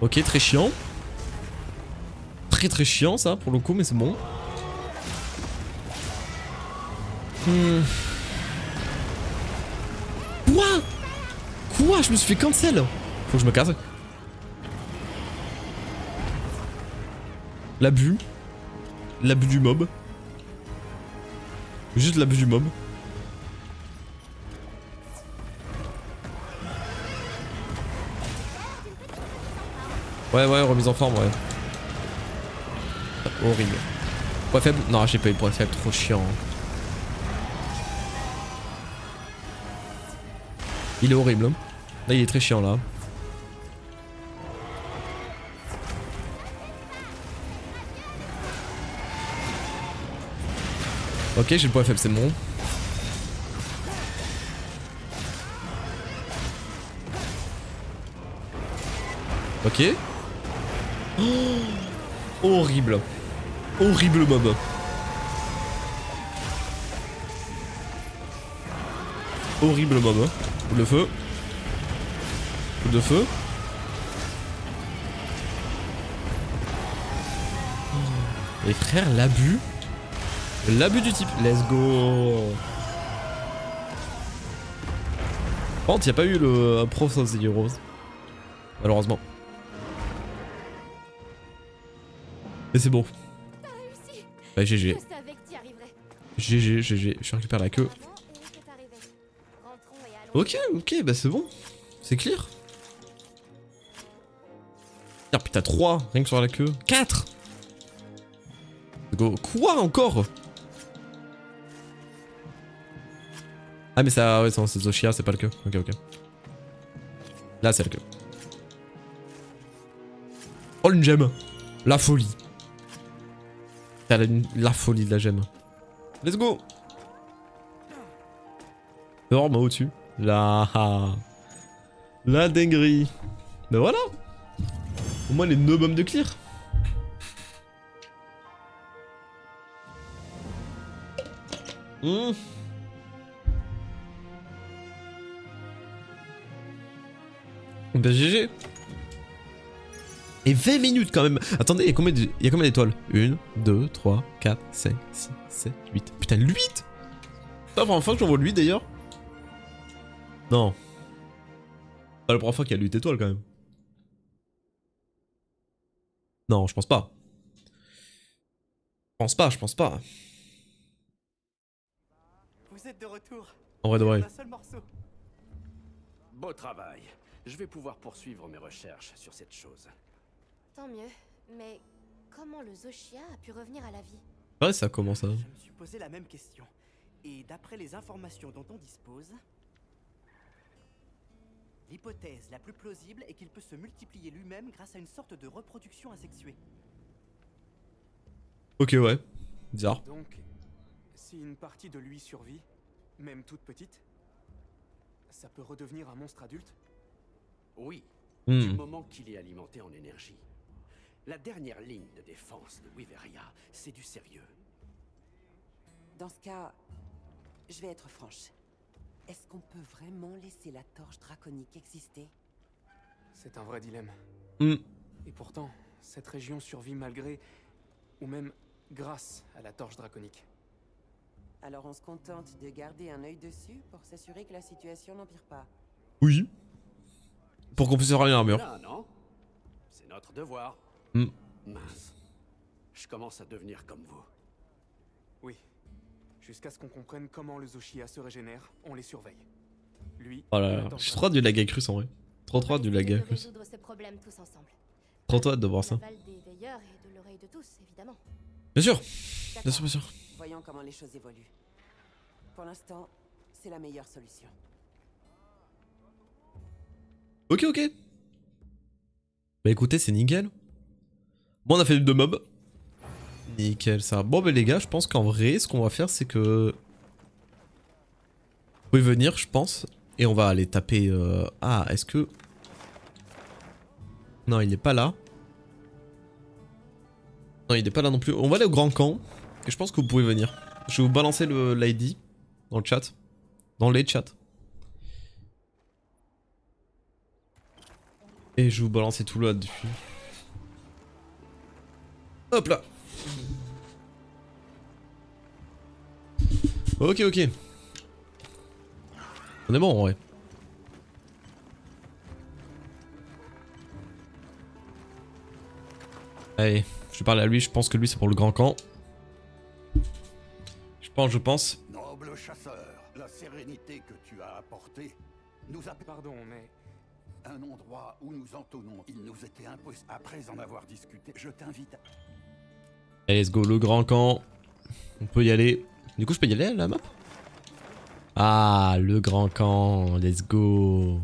Ok, très chiant. Très chiant ça pour le coup, mais c'est bon. Quoi? Je me suis fait cancel. Faut que je me casse. L'abus. L'abus du mob. Juste l'abus du mob. Ouais, remise en forme, ouais. Horrible. Point faible? Non, j'ai pas eu de point faible, trop chiant. Il est horrible. Là, il est très chiant, là. Ok, j'ai le point faible, c'est bon. Ok. Oh, horrible. Horrible mob. Horrible mob. Coup de feu. Coup de feu. Et frère, l'abus. L'abus du type. Let's go. Par contre, il n'y a pas eu le Prof of the Heroes. Malheureusement. Mais c'est bon. Bah, GG. GG. Je récupère la queue. Ok, bah c'est bon. C'est clear. Ah putain, 3, rien que sur la queue. 4. Go. Quoi encore? Ah mais ça, ouais, c'est Zoshia, c'est pas le queue. Ok. Là c'est le queue. Oh une gemme. La folie. La folie de la gemme. Let's go. Dehors, moi au-dessus. La dinguerie. Ben voilà. Au moins les 9 bombes de clear. Ben GG. Et 20 minutes quand même. Attendez, il y a combien d'étoiles? 1, 2, 3, 4, 5, 6, 7, 8. Putain, 8. C'est la première fois que j'en vois 8 d'ailleurs. Non. Pas la première fois qu'il y a 8 étoiles quand même. Non, je pense pas. Je pense pas. Vous êtes de retour. En vrai de vrai. Un seul morceau. Beau travail. Je vais pouvoir poursuivre mes recherches sur cette chose. Tant mieux. Mais comment le Zoshia a pu revenir à la vie? Ouais, ça commence ça. Je me suis posé la même question. Et d'après les informations dont on dispose, l'hypothèse la plus plausible est qu'il peut se multiplier lui-même grâce à une sorte de reproduction asexuée. Ok, ouais. Bizarre. Donc, Si une partie de lui survit, même toute petite, ça peut redevenir un monstre adulte? Oui, Hmm. du moment qu'il est alimenté en énergie. La dernière ligne de défense de Wyveria, c'est du sérieux. Dans ce cas, je vais être franche. Est-ce qu'on peut vraiment laisser la torche draconique exister? C'est un vrai dilemme. Hmm. Et pourtant, cette région survit malgré, ou même grâce à la torche draconique. Alors on se contente de garder un œil dessus pour s'assurer que la situation n'empire pas. Oui. Pour qu'on puisse avoir une armure. Là, non? C'est notre devoir. Hmm. Mince. Je commence à devenir comme vous. Oui. Jusqu'à ce qu'on comprenne comment le Zoshia se régénère, on les surveille. Lui, Oh et là la là, torche j'ai trop hâte du Lagacrus en vrai. Trop On va hâte du essayer de Lagacrus. résoudre ces problèmes tous ensemble. Trop hâte de voir ça. L'aval des veilleurs et de l'oreille de tous, évidemment. Bien sûr, D'accord. bien sûr, bien sûr. Voyons comment les choses évoluent. Pour l'instant, c'est la meilleure solution. Ok, ok. Bah écoutez, c'est nickel. Bon, on a fait 2 mobs. Nickel ça. Bon, bah les gars, je pense qu'en vrai, ce qu'on va faire, c'est que... Vous pouvez venir, je pense. Et on va aller taper... Ah, est-ce que... Non, il est pas là. Non, il est pas là non plus. On va aller au grand camp. Et je pense que vous pouvez venir. Je vais vous balancer l'ID dans le chat. Dans les chats. Et je vais vous balancer tout là-dessus. Hop là. Ok, ok. On est bon en vrai. Allez, je parle à lui, je pense que lui c'est pour le grand camp. Je pense. Noble chasseur, la sérénité que tu as apportée nous a Pardon, mais un endroit où nous entonnons. Il nous était impossible. Après en avoir discuté, je t'invite à... Allez, let's go, le grand camp. On peut y aller. Du coup, je peux y aller à la map? Ah, le grand camp, let's go.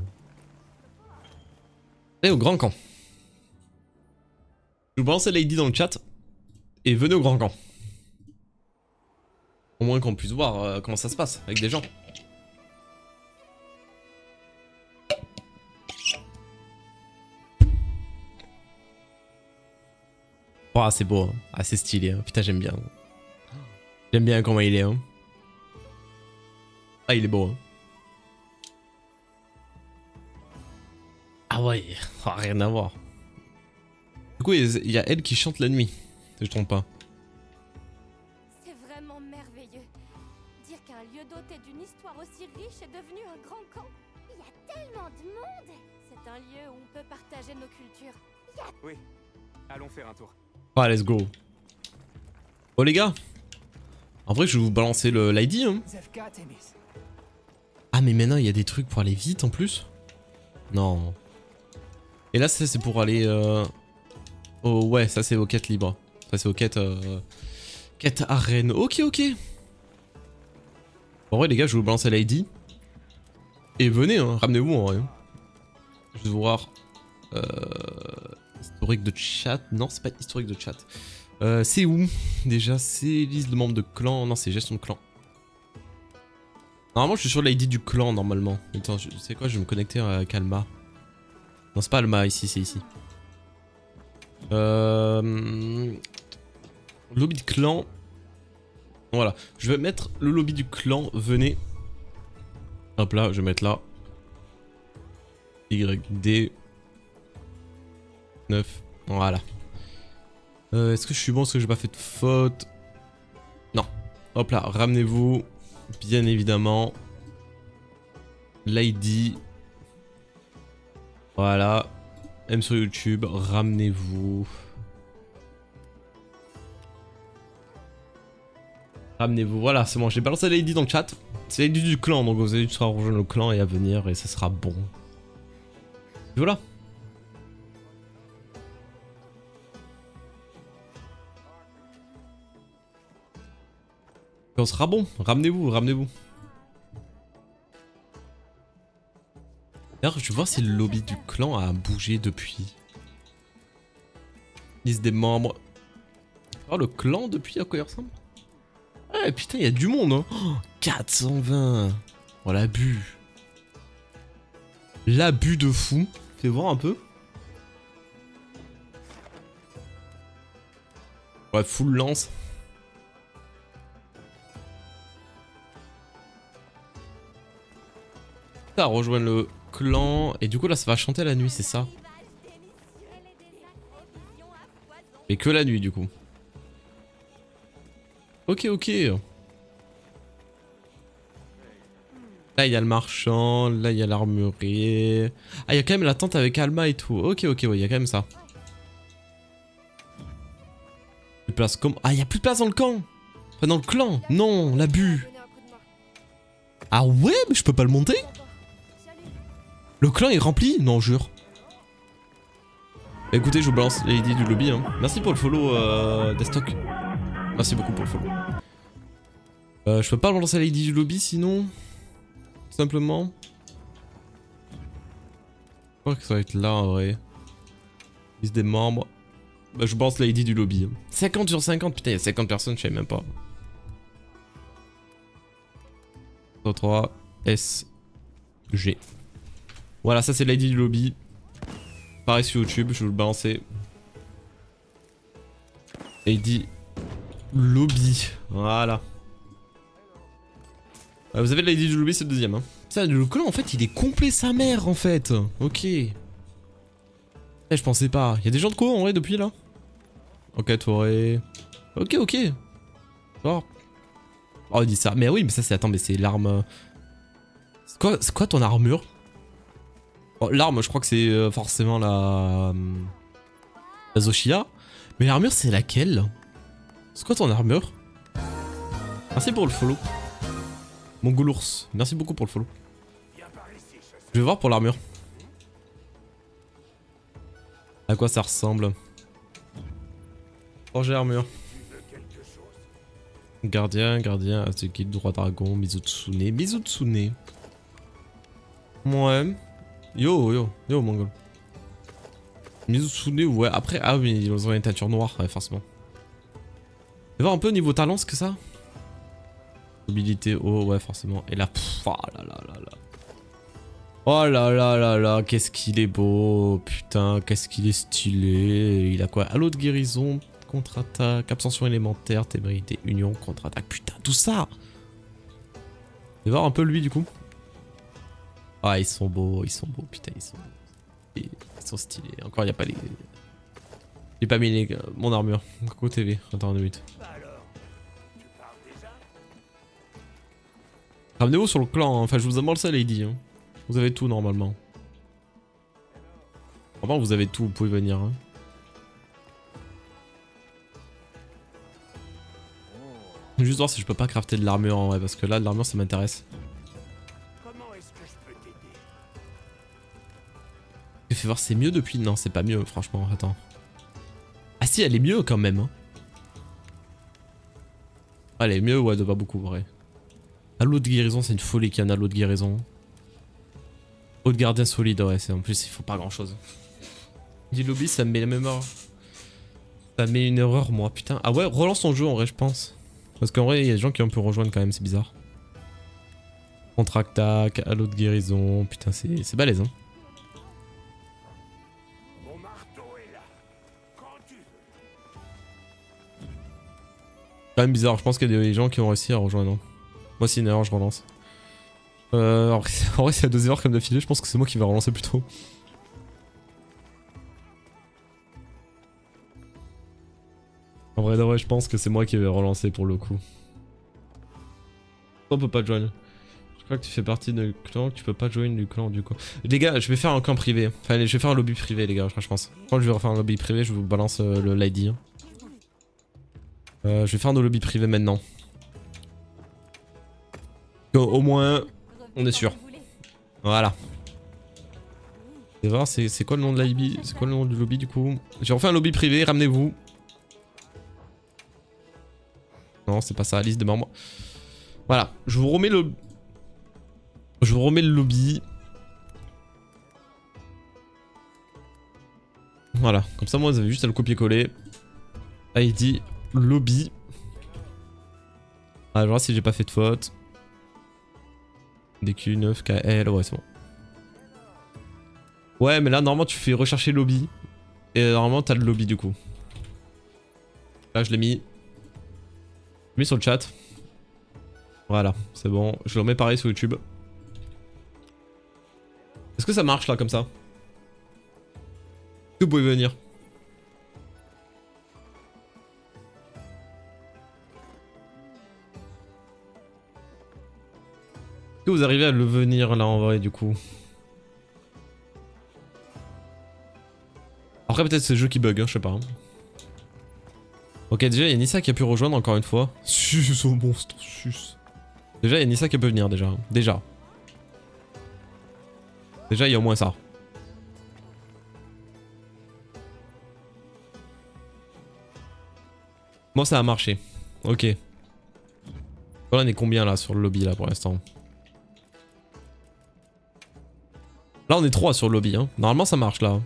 Allez, au grand camp. Je vous balance l'ID dans le chat. Et venez au grand camp. Au moins qu'on puisse voir comment ça se passe avec des gens. Oh, c'est beau, hein. Ah, c'est stylé, hein. Putain, j'aime bien. J'aime bien comment il est. Hein. Ah, il est beau. Hein. Ah ouais, oh, rien à voir. Du coup, il y a elle qui chante la nuit, si je ne trompe pas. C'est vraiment merveilleux. Dire qu'un lieu doté d'une histoire aussi riche est devenu un grand camp. Il y a tellement de monde. C'est un lieu où on peut partager nos cultures. oui. Allons faire un tour. Ah, let's go. Oh les gars. En vrai, je vais vous balancer l'ID. Hein. Ah, mais maintenant, il y a des trucs pour aller vite en plus. Non. Et là, ça, c'est pour aller... Oh ouais, ça, c'est aux quêtes libres. Ça, c'est aux quêtes... Quête arène. Ok, ok. En vrai, les gars, je vais vous balancer l'ID. Et venez, hein, ramenez-vous en vrai. Je vais voir... Historique de chat. Non, c'est pas historique de chat. C'est où déjà? C'est liste de membres de clan. Non, c'est gestion de clan. Normalement, je suis sur l'ID du clan normalement. Attends, tu sais quoi? Je vais me connecter à Kalma. Non, c'est pas Alma ici, c'est ici. Lobby de clan. Voilà. Je vais mettre le lobby du clan. Venez. Hop là, je vais mettre là. YD 9. Voilà. Est-ce que je suis bon? Est-ce que j'ai pas fait de faute? Non. Hop là, ramenez-vous. Bien évidemment. L'ID. Voilà. M sur YouTube, ramenez-vous. Ramenez-vous, voilà, c'est bon, j'ai balancé l'ID dans le chat. C'est l'ID du clan, donc vous allez juste rejoindre le clan et à venir, et ça sera bon. Voilà. On sera bon, ramenez-vous, ramenez-vous. D'ailleurs, je vais voir si le lobby du clan a bougé depuis. Liste des membres. Oh, le clan depuis, à quoi il ressemble? Ouais, putain, il y a du monde, hein. Oh, 420. Oh, l'abus. L'abus de fou. Fais voir un peu. Ouais, full lance. Ça rejoint le clan. Et du coup, là, ça va chanter la nuit, c'est ça? Mais que la nuit, du coup. Ok, ok. Là, il y a le marchand. Là, il y a l'armurier. Ah, il y a quand même la tente avec Alma et tout. Ok, ok, ouais, il y a quand même ça. Plus de place comme... Ah, il y a plus de place dans le camp. Enfin, dans le clan. Non, l'abus. Ah ouais, mais je peux pas le monter. Le clan est rempli? Non, jure. Écoutez, je vous balance les idées du lobby. Hein. Merci pour le follow, Destock. Merci beaucoup pour le follow. Je peux pas lancer l'ID du lobby sinon. Simplement. Je crois que ça va être là en vrai. Liste des membres. Bah, je balance l'ID du lobby. 50 sur 50, putain, il y a 50 personnes, je savais même pas. 3 S G. Voilà, ça c'est l'ID du lobby. Pareil sur YouTube, je vais le balancer. ID lobby. Voilà. Vous avez l'ID du lobby, c'est le deuxième. Hein. Ça, le clan en fait, il est complet sa mère en fait. Ok. Je pensais pas. Il y a des gens de quoi en vrai depuis là? Ok, Toré. Ok, ok. Oh. Oh, il dit ça. Mais oui, mais ça c'est. Attends, mais c'est l'arme. C'est quoi ton armure? Oh, l'arme, je crois que c'est forcément la Zoshia. Mais l'armure, c'est laquelle? C'est quoi ton armure? Merci pour le follow. Mongolours, merci beaucoup pour le follow. Je vais voir pour l'armure. À quoi ça ressemble? Forger armure. Gardien, gardien, Azuki, droit dragon, Mizutsune. Mizutsune. Ouais. Yo, mongol. Mizutsune, ouais, après, ah oui, ils ont une teinture noire, ouais, forcément. Tu vas voir un peu au niveau talent ce que ça? Mobilité, oh, ouais, forcément. Et là, pff, oh là là là là. Oh là là là là, qu'est-ce qu'il est beau, putain, qu'est-ce qu'il est stylé. Il a quoi? Halo de guérison, contre-attaque, absorption élémentaire, témérité, union, contre-attaque, putain, tout ça. Tu vas voir un peu lui du coup. Ah, ils sont beaux, putain, ils sont stylés. Encore, il n'y a pas les... J'ai pas mis mon armure. Coco TV, attends 2 minutes. Ramenez-vous sur le clan, hein. Enfin je vous demande ça Lady. Hein. Vous avez tout normalement. Normalement vous avez tout, vous pouvez venir. Hein. Juste voir si je peux pas crafter de l'armure en vrai, parce que là de l'armure ça m'intéresse. Fais voir, c'est mieux depuis? Non, c'est pas mieux, franchement, attends. Ah si, elle est mieux quand même. Hein. Elle est mieux, ouais, de pas beaucoup, vrai. Halo de guérison, c'est une folie qu'il y a un halo de guérison. Haut de gardien solide, ouais, en plus, il faut pas grand chose. Du lobby, ça me met la même heure. Ça me met une erreur, moi, putain. Ah ouais, relance ton jeu en vrai, je pense. Parce qu'en vrai, il y a des gens qui ont pu rejoindre quand même, c'est bizarre. Contre-attaque, halo de guérison, putain, c'est balèze, hein. Quand même bizarre, je pense qu'il y a des gens qui ont réussi à rejoindre. Moi c'est une erreur, je relance. En vrai s'il y a 2 erreurs comme d'affilée, je pense que c'est moi qui vais relancer plutôt. En vrai, je pense que c'est moi qui vais relancer pour le coup. On peut pas joindre. Je crois que tu fais partie d'un clan, tu peux pas joindre du clan du coup. Les gars, je vais faire un clan privé. Enfin, je vais faire un lobby privé les gars, je pense. Quand je vais refaire un lobby privé, je vous balance le l'ID. Je vais faire nos lobbies privés maintenant. Au moins, on est sûr. Voilà. Et voir, c'est quoi le nom de l'IB? C'est quoi le nom du lobby du coup? J'ai refait un lobby privé, ramenez-vous. Non, c'est pas ça, liste de membres. Voilà, je vous remets le lobby. Voilà, comme ça moi vous avez juste à le copier-coller. ID lobby. Ah, je vois si j'ai pas fait de faute. DQ 9 KL, ouais c'est bon. Ouais mais là normalement tu fais rechercher lobby. Et normalement t'as le lobby du coup. Là je l'ai mis. Je l'ai mis sur le chat. Voilà, c'est bon. Je le remets pareil sur YouTube. Est-ce que ça marche là comme ça? Est-ce que vous pouvez venir? Est-ce que vous arrivez à le venir là en vrai du coup? Après peut-être c'est le jeu qui bug, hein, je sais pas. Hein. Ok déjà il y a Nissa qui a pu rejoindre encore une fois. Sus au monstre, sus. Déjà il y a Nissa qui peut venir déjà. Déjà il y a au moins ça. Moi ça a marché. Ok. Là on est combien là sur le lobby là pour l'instant? Là on est 3 sur le lobby hein. Normalement ça marche là.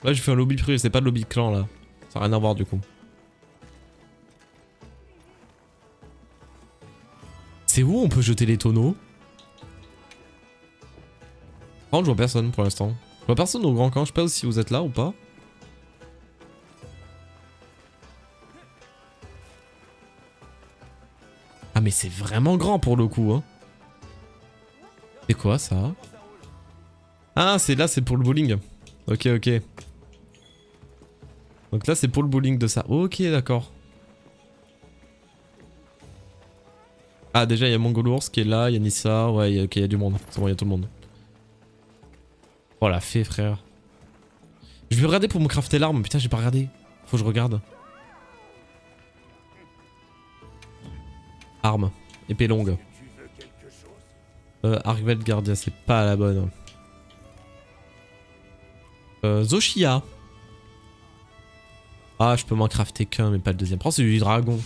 Là j'ai fait un lobby privé, c'est pas le lobby clan là. Ça n'a rien à voir du coup. C'est où on peut jeter les tonneaux? Oh, je vois personne pour l'instant. Je vois personne au grand camp, je sais pas si vous êtes là ou pas. Ah mais c'est vraiment grand pour le coup hein. C'est quoi ça? Ah c'est là, c'est pour le bowling. Ok ok. Donc là c'est pour le bowling de ça. Ok d'accord. Ah déjà il y a Mongolours qui est là, il y a Nissa, ouais ok il y a du monde. C'est bon il y a tout le monde. Oh la fée frère. Je vais regarder pour me crafter l'arme, putain j'ai pas regardé. Faut que je regarde. Arme. Épée longue. Argvel Guardia, c'est pas la bonne. Zoshia. Ah je peux m'en crafter qu'un mais pas le deuxième. Prends c'est du dragon.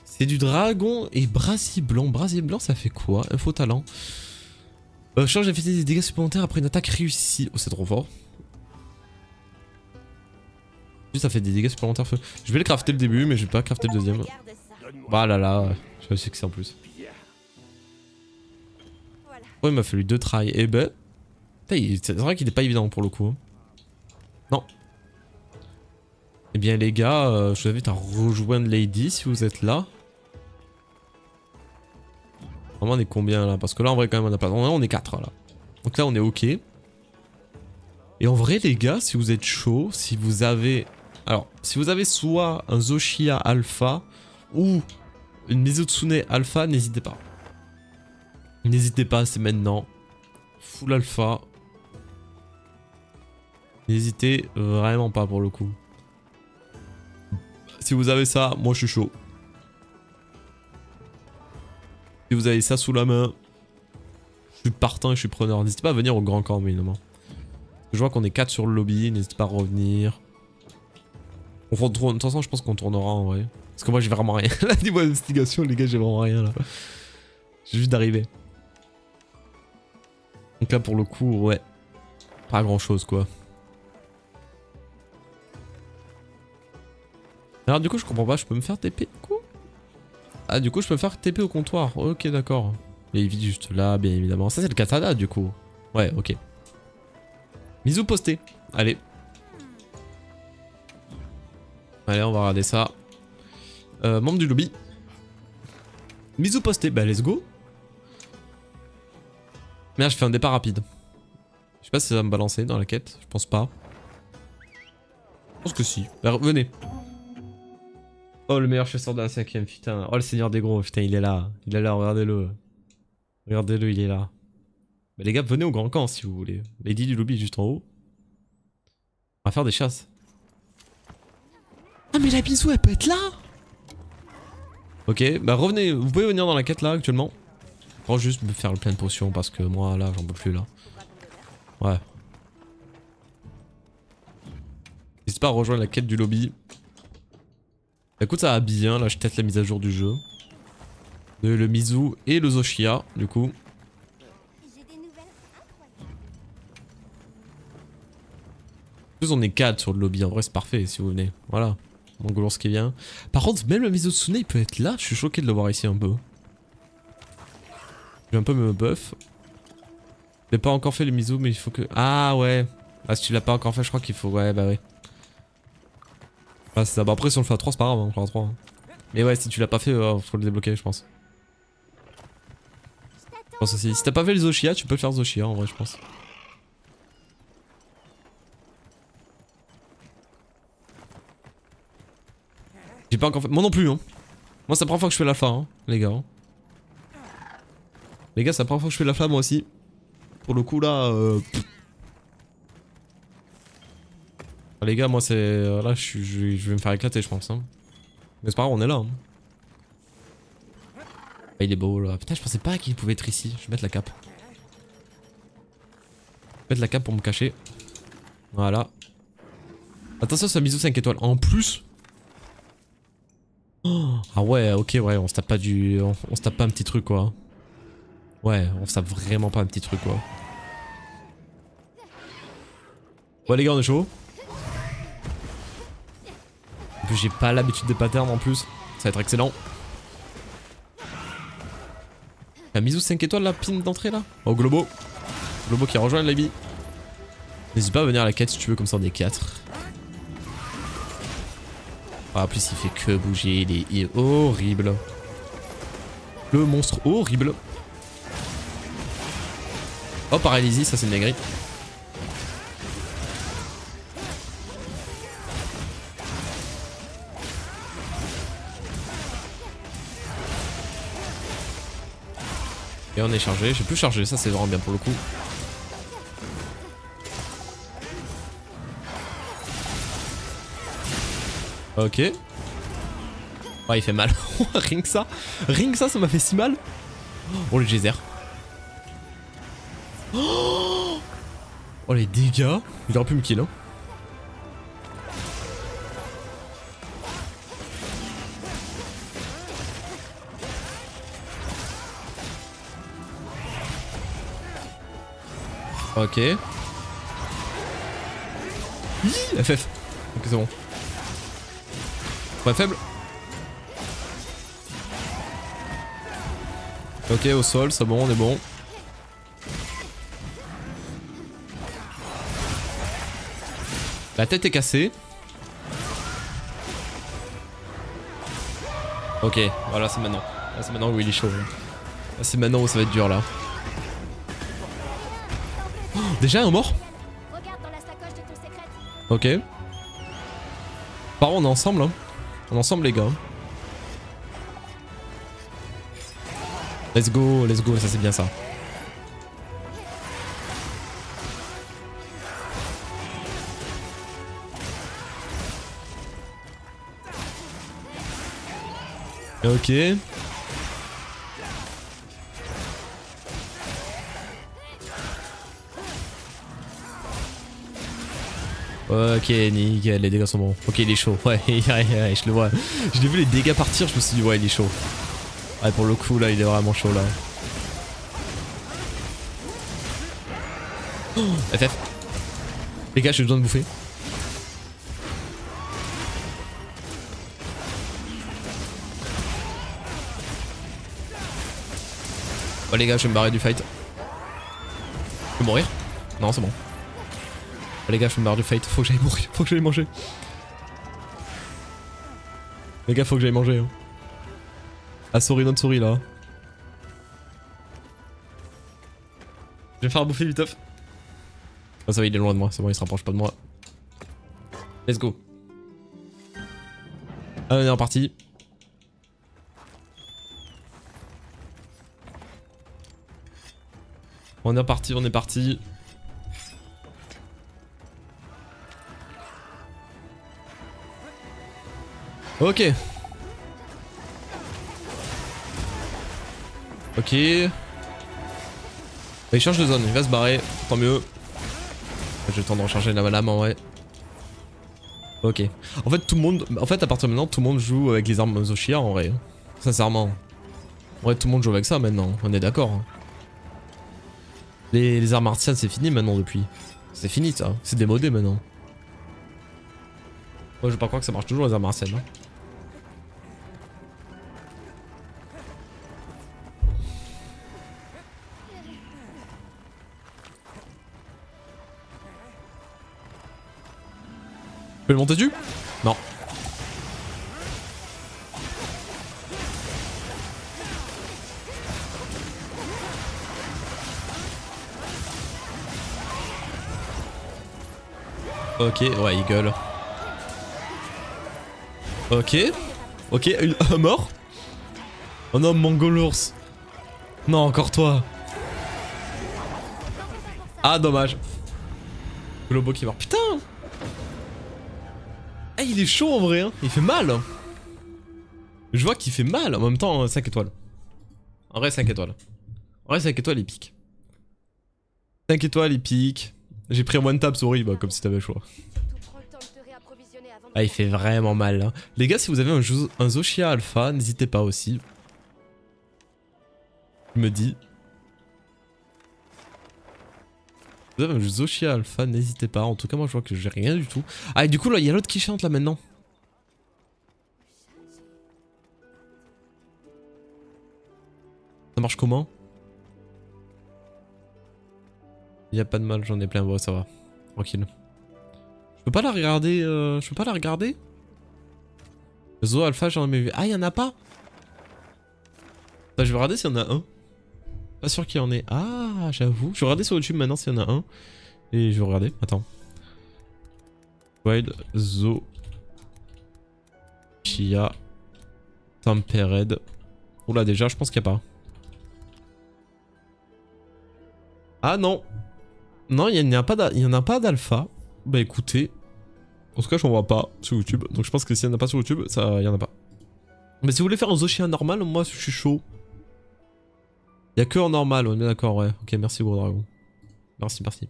C'est du dragon et brasier blanc. Brasier blanc ça fait quoi? Info talent. Change d'effet des dégâts supplémentaires après une attaque réussie. Oh c'est trop fort. Juste ça fait des dégâts supplémentaires feu. Je vais le crafter le début mais je vais pas crafter le deuxième. Bah là là, je sais que c'est en plus. Oh il m'a fallu 2 tries. Et ben... C'est vrai qu'il est pas évident pour le coup. Non. Eh bien les gars, je vous invite à rejoindre Lady si vous êtes là. Vraiment on est combien là? Parce que là en vrai quand même on a pas... On est 4 là. Donc là on est ok. Et en vrai les gars, si vous êtes chaud, si vous avez... Alors, si vous avez soit un Zoshia Alpha ou une Mizutsune Alpha, n'hésitez pas. N'hésitez pas, c'est maintenant. Full Alpha. N'hésitez vraiment pas pour le coup. Si vous avez ça, moi je suis chaud. Si vous avez ça sous la main, je suis partant et je suis preneur. N'hésitez pas à venir au grand camp, évidemment. Je vois qu'on est 4 sur le lobby, n'hésitez pas à revenir. On retourne, de toute façon je pense qu'on tournera en vrai. Parce que moi j'ai vraiment rien. Là niveau d'investigation les gars j'ai vraiment rien là. J'ai juste d'arriver. Donc là pour le coup ouais. Pas grand chose quoi. Alors du coup je comprends pas, je peux me faire TP du coup? Ah du coup je peux me faire TP au comptoir, ok d'accord. Il est juste là bien évidemment. Ça c'est le katana du coup. Ouais ok. Mizu posté. Allez. Allez on va regarder ça. Membre du lobby. Mizu posté, bah let's go. Merde je fais un départ rapide. Je sais pas si ça va me balancer dans la quête, je pense pas. Je pense que si. Alors, venez. Oh le meilleur chasseur de la 5ème, putain. Oh le seigneur des gros, putain il est là. Il est là, regardez-le. Regardez-le, il est là. Bah les gars, venez au grand camp si vous voulez. Lady du lobby juste en haut. On va faire des chasses. Ah mais la bisou elle peut être là. Ok, bah revenez, vous pouvez venir dans la quête là actuellement. Je vais juste me faire le plein de potions parce que moi là j'en peux plus là. Ouais. N'hésitez pas à rejoindre la quête du lobby. Écoute ça va bien, là je teste la mise à jour du jeu. Le Mizu et le Zoshia du coup. En plus on est 4 sur le lobby, en vrai c'est parfait si vous venez. Voilà. Mon Golours qui vient. Par contre, même le Mizusune il peut être là. Je suis choqué de le voir ici un peu. Je vais un peu me buff. J'ai pas encore fait le Mizu, mais il faut que... Ah ouais. Ah si tu l'as pas encore fait, je crois qu'il faut... Ouais bah ouais. Ah c'est ça. Bah après si on le fait à 3 c'est pas grave, on le fera à 3. Hein. Mais ouais si tu l'as pas fait, faut le débloquer je pense. Je pense aussi. Si t'as pas fait les Zoshia, tu peux le faire Zoshia en vrai je pense. J'ai pas encore fait... Moi non plus hein. Moi c'est la première fois que je fais l'alpha hein, les gars. Les gars c'est la première fois que je fais l'alpha moi aussi. Pour le coup là... Les gars moi c'est... Là je vais me faire éclater je pense hein. Mais c'est pas grave on est là hein. Ah, il est beau là. Putain je pensais pas qu'il pouvait être ici. Je vais mettre la cape. Je vais mettre la cape pour me cacher. Voilà. Attention c'est un Mizu 5 étoiles. En plus... Oh, ah ouais ok ouais on se tape pas du... On se tape pas un petit truc quoi. Ouais on se tape vraiment pas un petit truc quoi. Ouais les gars on est chaud. En plus j'ai pas l'habitude des patterns en plus. Ça va être excellent. La Mizu 5 étoiles la pin d'entrée là. Oh Globo. Globo qui rejoint l'habit. N'hésite pas à venir à la quête si tu veux comme ça on est 4. Ah, en plus il fait que bouger, il est horrible. Le monstre horrible. Oh paralysie, ça c'est une dinguerie. Et on est chargé, j'ai plus chargé, ça c'est vraiment bien pour le coup. Ok. Ouais il fait mal. Rien que ça m'a fait si mal. Oh le geyser. Oh les dégâts. Il aurait pu me kill hein. Ok. Hi, FF. Ok c'est bon. Pas faible. Ok au sol, c'est bon, on est bon. La tête est cassée. Ok, voilà c'est maintenant. Là c'est maintenant où il est chaud. Là c'est maintenant où ça va être dur là. Oh, déjà un mort? Ok. Par contre on est ensemble hein. On est ensemble les gars. Let's go, ça c'est bien ça. Ok. Ok, nickel, les dégâts sont bons. Ok, il est chaud. Ouais, je le vois. Je l'ai vu les dégâts partir, je me suis dit, ouais, il est chaud. Ouais, pour le coup, là, il est vraiment chaud, là. Oh, FF. Les gars, j'ai besoin de bouffer. Oh, les gars, je vais me barrer du fight. Je peux mourir? Non, c'est bon. Oh, les gars, je vais me barrer du fight. Faut que j'aille mourir. Faut que j'aille manger. Les gars, faut que j'aille manger. Hein. Ah, sorry, notre souris là. Je vais faire bouffer vite off. Oh, ça va, il est loin de moi. C'est bon, il se rapproche pas de moi. Let's go. Ah, on est reparti. On est reparti, on est parti. Ok. Ok. Il change de zone, il va se barrer, tant mieux. J'ai le temps de recharger la lame en vrai. Ok. En fait tout le monde, à partir de maintenant tout le monde joue avec les armes Zoshia en vrai. Sincèrement. En vrai tout le monde joue avec ça maintenant, on est d'accord. Hein. Les armes martiales c'est fini maintenant depuis. C'est fini ça, c'est démodé maintenant. Moi je veux pas croire que ça marche toujours les armes anciennes. Hein. Je peux le monter dessus? Non. Ok, ouais, il gueule. Ok. Ok, un mort. Oh non, Mongolours. Non, encore toi. Ah, dommage. Globo qui est mort. Putain. Eh, il est chaud en vrai, hein. Il fait mal. Je vois qu'il fait mal. En même temps, 5 étoiles. En vrai, 5 étoiles. En vrai, 5 étoiles, il pique. 5 étoiles, il pique. J'ai pris un one tap, sorry, bah, comme si t'avais le choix. Ah, il fait vraiment mal. Hein. Les gars, si vous avez un Zoshia Alpha, n'hésitez pas aussi. Je me dis. Vous avez un Zoshia Alpha, n'hésitez pas. En tout cas, moi, je vois que j'ai rien du tout. Ah, et du coup, là, il y a l'autre qui chante là maintenant. Ça marche comment? Il y a pas de mal, j'en ai plein. Bon, ça va. Tranquille. Je peux pas la regarder. Je peux pas la regarder? Zo Alpha, j'en ai vu. Ah, il y en a pas? Bah, je vais regarder s'il y en a un. Pas sûr qu'il y en ait. Ah, j'avoue. Je vais regarder sur YouTube maintenant s'il y en a un. Et je vais regarder. Attends. Wild Zo Chia Tempered. Oula, déjà, je pense qu'il n'y a pas. Ah non. Non, il n'y en a pas d'alpha. Bah écoutez. En tout cas, j'en vois pas sur YouTube. Donc je pense que s'il n'y en a pas sur YouTube, il y en a pas. Mais si vous voulez faire un Zoshia normal, moi je suis chaud. Il y a que en normal, on est d'accord, ouais. Ok, merci gros dragon. Merci, merci.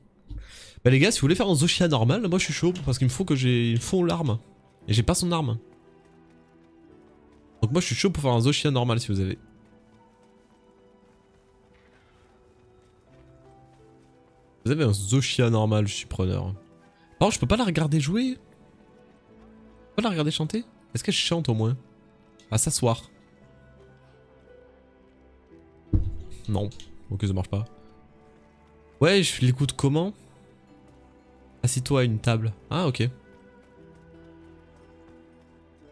Bah les gars, si vous voulez faire un Zoshia normal, moi je suis chaud. Parce qu'il me faut que j'ai... Il me faut l'arme. Et j'ai pas son arme. Donc moi je suis chaud pour faire un Zoshia normal si vous avez. Vous avez un Zoshia normal, je suis preneur. Par contre, je peux pas la regarder jouer. Je peux pas la regarder chanter. Est-ce qu'elle chante au moins? À s'asseoir. Non. Ok, ça marche pas. Ouais, je l'écoute comment? Assis-toi à une table. Ah, ok.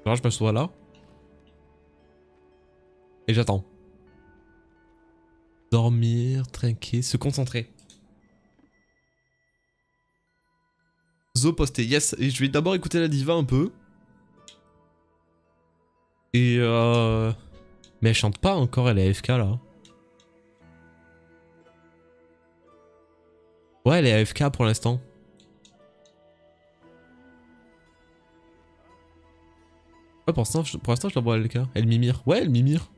Alors, je m'assois là. Et j'attends. Dormir, trinquer, se concentrer. Zo posté, yes. Et je vais d'abord écouter la diva un peu. Et mais elle chante pas encore, elle est AFK là. Ouais, elle est AFK pour l'instant. Ouais, pour l'instant, je la vois AFK. Elle mimire. Ouais, elle mimire.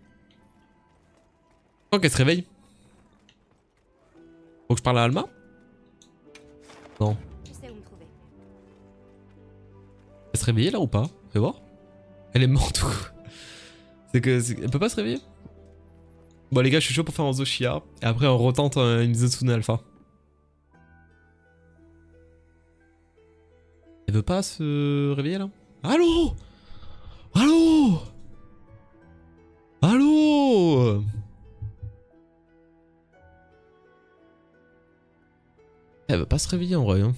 Tant qu'elle se réveille. Faut que je parle à Alma? Non. Elle se réveiller là ou pas? Fais voir. Elle est morte ou... C'est que... Elle peut pas se réveiller? Bon les gars, je suis chaud pour faire un Zoshia. Et après on retente une Mizotsune Alpha. Elle veut pas se réveiller là? Allô? Allô? Allô? Elle veut pas se réveiller en vrai. Hein.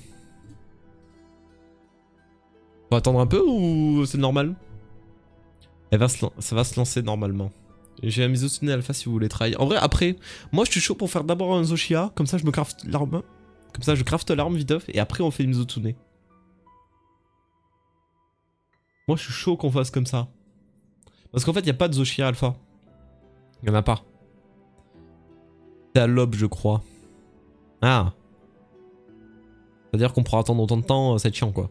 Faut attendre un peu ou c'est normal? Ça va se lancer normalement. J'ai la Mizotsune Alpha si vous voulez try. En vrai, après, moi je suis chaud pour faire d'abord un Zoshia. Comme ça, je me crafte l'arme. Comme ça, je crafte l'arme vite off. Et après, on fait une Mizotsune. Moi, je suis chaud qu'on fasse comme ça. Parce qu'en fait, il n'y a pas de Zoshia Alpha. Il n'y en a pas. C'est à l'aube, je crois. Ah. C'est-à-dire qu'on pourra attendre autant de temps, c'est chiant quoi.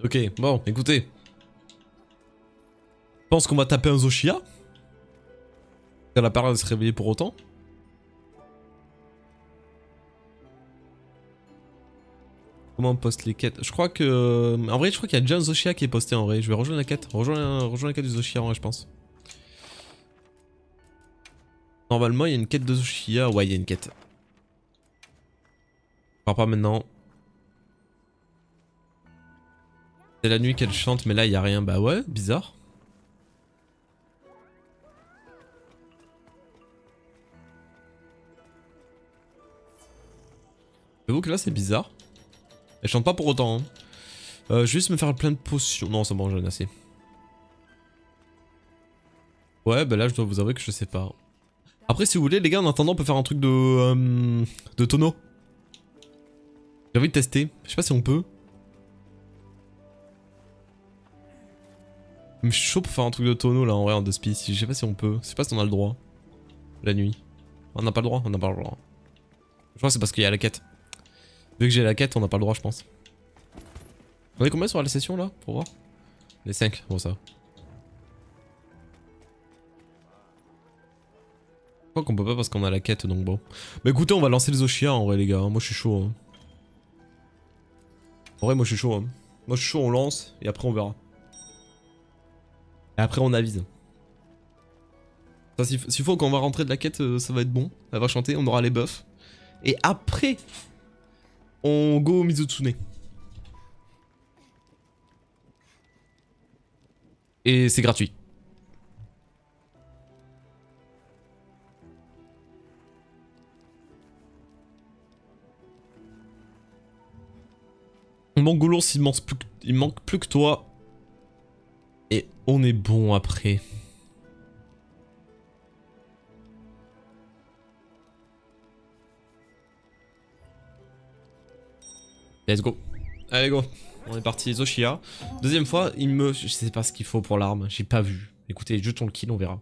Ok, bon, écoutez. Je pense qu'on va taper un Zoshia. Elle a pas l'air de se réveiller pour autant. Comment on poste les quêtes? Je crois que... En vrai, je crois qu'il y a déjà un Zoshia qui est posté en vrai. Je vais rejoindre la quête. Rejoindre la quête du Zoshia en vrai, je pense. Normalement, il y a une quête de Zoshia. Ouais, il y a une quête. pars pas maintenant. C'est la nuit qu'elle chante, mais là il y a rien. Bah ouais, bizarre. J'avoue que là c'est bizarre. Elle chante pas pour autant. Hein. Je vais juste me faire plein de potions. Non, c'est bon, j'en ai assez. Ouais, bah là je dois vous avouer que je sais pas. Après, si vous voulez, les gars, en attendant, on peut faire un truc de tonneau. J'ai envie de tester. Je sais pas si on peut. Je suis chaud pour faire un truc de tonneau là en vrai en 2 spies. Je sais pas si on peut. Je sais pas si on a le droit. La nuit. On n'a pas le droit. On n'a pas le droit. Je crois que c'est parce qu'il y a la quête. Vu que j'ai la quête, on n'a pas le droit, je pense. On est combien sur la session là? Pour voir. Les 5. Bon, ça. Je crois qu'on peut pas parce qu'on a la quête donc bon. Bah écoutez, on va lancer les Oshia en vrai, les gars. Moi je suis chaud. Hein. En vrai, moi je suis chaud. Hein. Moi je suis chaud, on lance et après on verra. Et après on avise. S'il faut qu'on va rentrer de la quête, ça va être bon. Elle va chanter, on aura les buffs. Et après, on go Mizutsune. Et c'est gratuit. Mangoulours, il manque plus que toi. Et on est bon après. Let's go. Allez go. On est parti, Zoshia. Deuxième fois, je sais pas ce qu'il faut pour l'arme. J'ai pas vu. Écoutez, juste on le kill, on verra.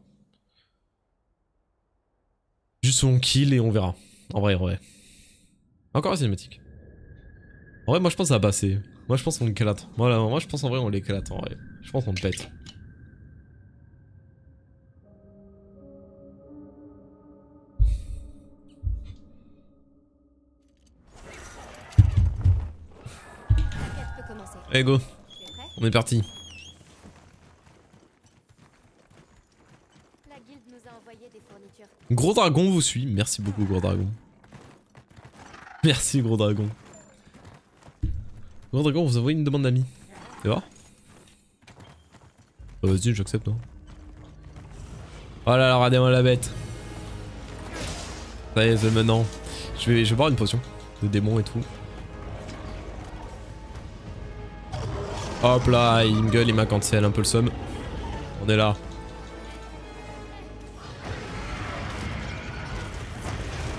Juste on kill et on verra. En vrai, ouais. Encore la cinématique. En vrai, moi je pense que ça va passer. Moi je pense qu'on l'éclate. Voilà, moi je pense en vrai on l'éclate en vrai. Je pense qu'on le pète. Allez go. On est parti. La guilde nous a envoyé des fournitures. Gros dragon vous suit. Merci beaucoup gros dragon. Merci gros dragon. Gros dragon, vous envoyez une demande d'amis. C'est vrai? Bah vas-y, j'accepte. Hein. Oh là là, regardez-moi la bête. Ça y est, c'est maintenant. Je vais boire une potion de démon et tout. Hop là, il me gueule, il m'a cancel un peu le somme. On est là.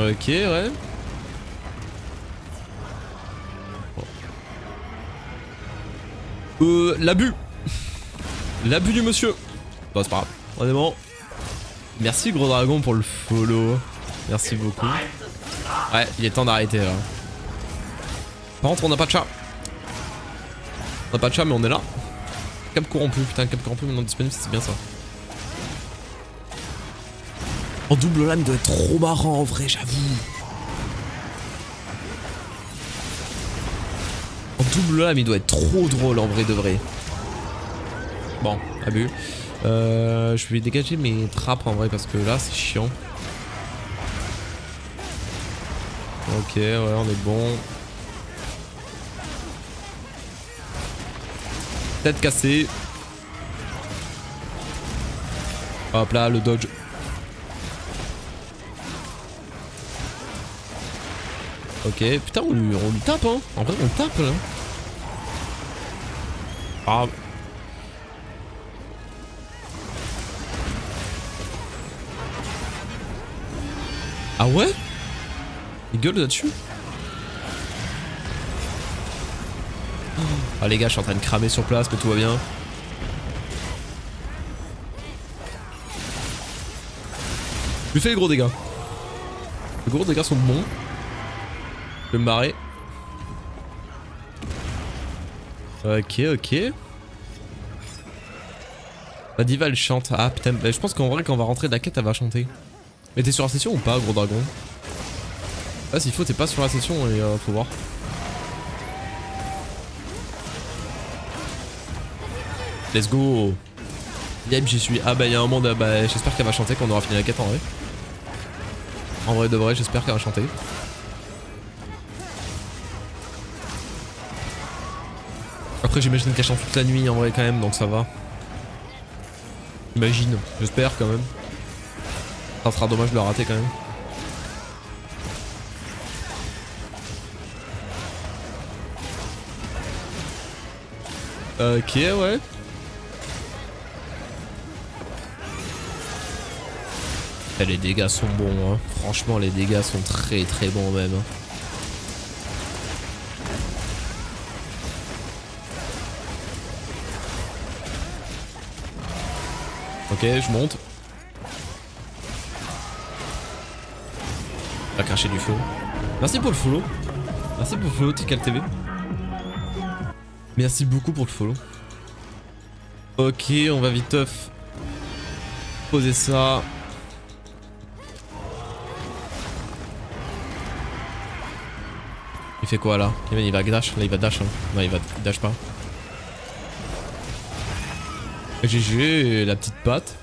Ok, ouais. L'abus. L'abus du monsieur. Bon, c'est pas grave. On est bon. Merci gros dragon pour le follow. Merci beaucoup. Ouais, il est temps d'arrêter là. Par contre, on n'a pas de chat. On n'a pas de chat, mais on est là. Cap corrompu, putain, cap corrompu maintenant disponible, c'est bien ça. En double lame, il doit être trop marrant en vrai, j'avoue. En double lame, il doit être trop drôle en vrai de vrai. Bon, abus. Je vais dégager mes trappes en vrai parce que là c'est chiant. Ok, ouais, on est bon. Tête cassée. Hop là, le dodge. Ok, putain, on lui tape, hein. En vrai, on tape là. Ah. Ah ouais? Il gueule là-dessus? Ah les gars, je suis en train de cramer sur place, mais tout va bien. Je lui fais les gros dégâts. Les gros dégâts sont bons. Je vais me barrer. Ok, ok. La diva elle chante. Ah putain, bah, je pense qu'en vrai quand on va rentrer de la quête elle va chanter. Mais t'es sur la session ou pas gros dragon? Ah s'il faut t'es pas sur la session et faut voir. Let's go. Yep j'y suis. Ah bah y'a un monde, bah j'espère qu'elle va chanter quand on aura fini la quête en vrai. En vrai de vrai j'espère qu'elle va chanter. Après j'imagine qu'elle chante toute la nuit en vrai quand même, donc ça va. J'imagine, j'espère quand même. Ça sera dommage de la rater quand même. Ok, ouais. Et les dégâts sont bons, hein. Franchement, les dégâts sont très très bons même. Ok, je monte. Va cracher du feu. Merci pour le follow. Merci pour le follow, Tikal TV. Merci beaucoup pour le follow. Ok, on va vite poser ça. Il fait quoi là? Il va dash, là il va dash. Hein. Non, il dash pas. GG, la petite patte.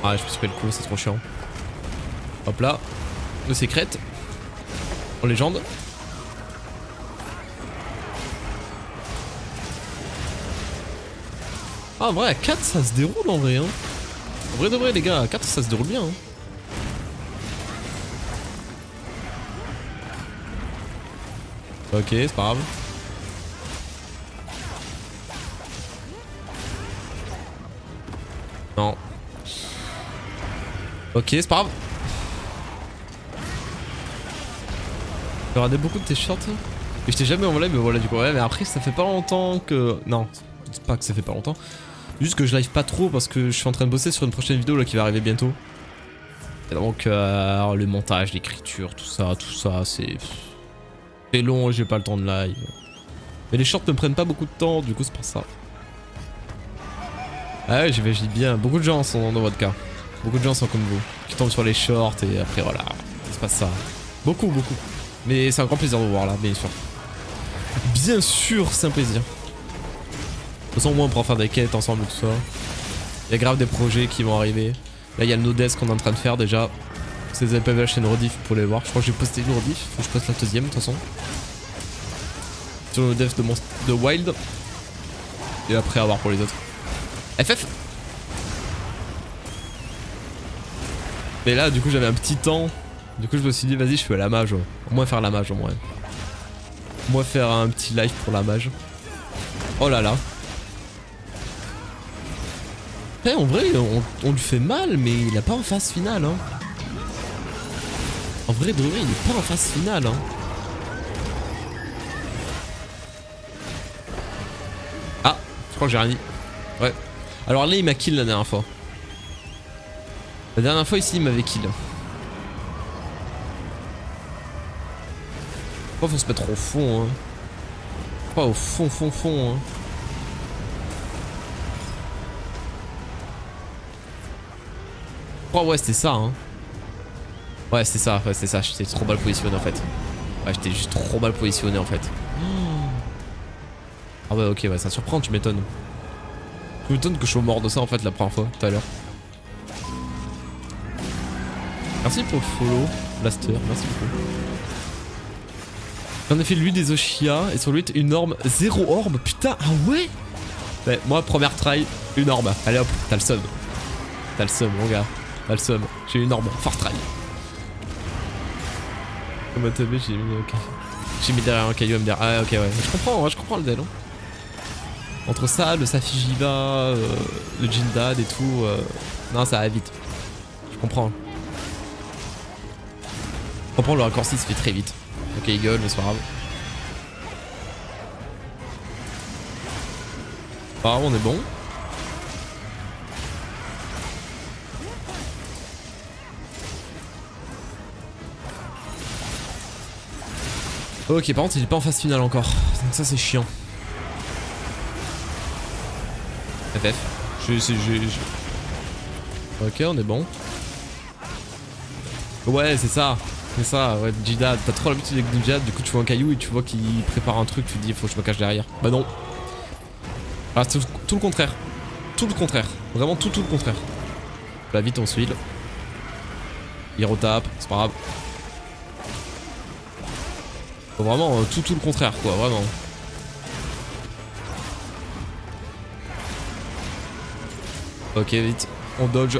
Ah, je me suis fait le coup, c'est trop chiant. Hop là, le secret. En légende. Ah, en vrai, à 4 ça se déroule en vrai. Hein. En vrai de vrai, les gars, à 4 ça se déroule bien. Hein. Ok, c'est pas grave. Non. Ok, c'est pas grave. J'ai regardé beaucoup de tes shorts. Et je t'ai jamais envoyé, mais voilà, du coup, ouais, mais après, ça fait pas longtemps que. Non, c'est pas que ça fait pas longtemps. Juste que je live pas trop parce que je suis en train de bosser sur une prochaine vidéo là qui va arriver bientôt. Et donc, le montage, l'écriture, tout ça, c'est long, j'ai pas le temps de live. Mais les shorts ne prennent pas beaucoup de temps, du coup, c'est pour ça. Ah ouais, j'imagine bien. Beaucoup de gens sont dans votre cas. Beaucoup de gens sont comme vous, qui tombent sur les shorts et après voilà, il se passe ça. Beaucoup. Mais c'est un grand plaisir de vous voir là, bien sûr. Bien sûr, c'est un plaisir. De toute façon, au moins on pourra faire des quêtes ensemble et tout ça. Il y a grave des projets qui vont arriver. Là, il y a le no-desk qu'on est en train de faire déjà. Si vous avez pas vu la chaîne rediff, vous pouvez les voir. Je crois que j'ai posté une rediff, faut que je poste la deuxième de toute façon. Sur le dev de Wild. Et après à voir pour les autres. FF. Mais là du coup j'avais un petit temps. Du coup je me suis dit vas-y je fais la mage. Au moins faire la mage au moins. Au moins faire un petit live pour la mage. Oh là là. Eh, en vrai on lui fait mal mais il a pas en phase finale hein. En vrai de vrai il est pas en phase finale hein. Ah je crois que j'ai rien dit. Ouais. Alors là il m'a kill la dernière fois. La dernière fois ici il m'avait kill. Pourquoi faut se mettre au fond hein? Pas au fond hein. Oh ouais c'était ça hein. Ouais c'est ça, j'étais trop mal positionné en fait. Ouais j'étais juste trop mal positionné en fait. Ah ouais ok ouais ça surprend, tu m'étonnes. Tu m'étonnes que je sois mort de ça en fait la première fois tout à l'heure. Merci pour le follow, Blaster, merci beaucoup. J'en ai fait lui des Oshia et sur lui une orbe, 0 orbe, putain, ah ouais. Ouais, moi première try, une orbe, allez hop, t'as le seum. T'as le seum mon gars, t'as le seum, j'ai une orbe, first try. Comme t'as vu, j'ai mis, ok. J'ai mis derrière un caillou MDR, ah ok ouais, je comprends le deal. Hein. Entre ça, le Safijiva, le Jindad et tout, non ça va vite. Je comprends. Je comprends le raccourci se fait très vite. Ok il gueule mais c'est pas grave. Pas grave on est bon. Ok par contre il est pas en phase finale encore. Donc ça c'est chiant. FF. Ok on est bon. Ouais c'est ça. C'est ça, ouais, Jindad, t'as trop l'habitude avec Jindad, du coup tu vois un caillou et tu vois qu'il prépare un truc, tu te dis faut que je me cache derrière. Bah non. Ah c'est tout le contraire. Tout le contraire. Vraiment tout le contraire. Là vite on se file. Il retape, c'est pas grave. Faut vraiment tout le contraire quoi, vraiment. Ok, vite, on dodge.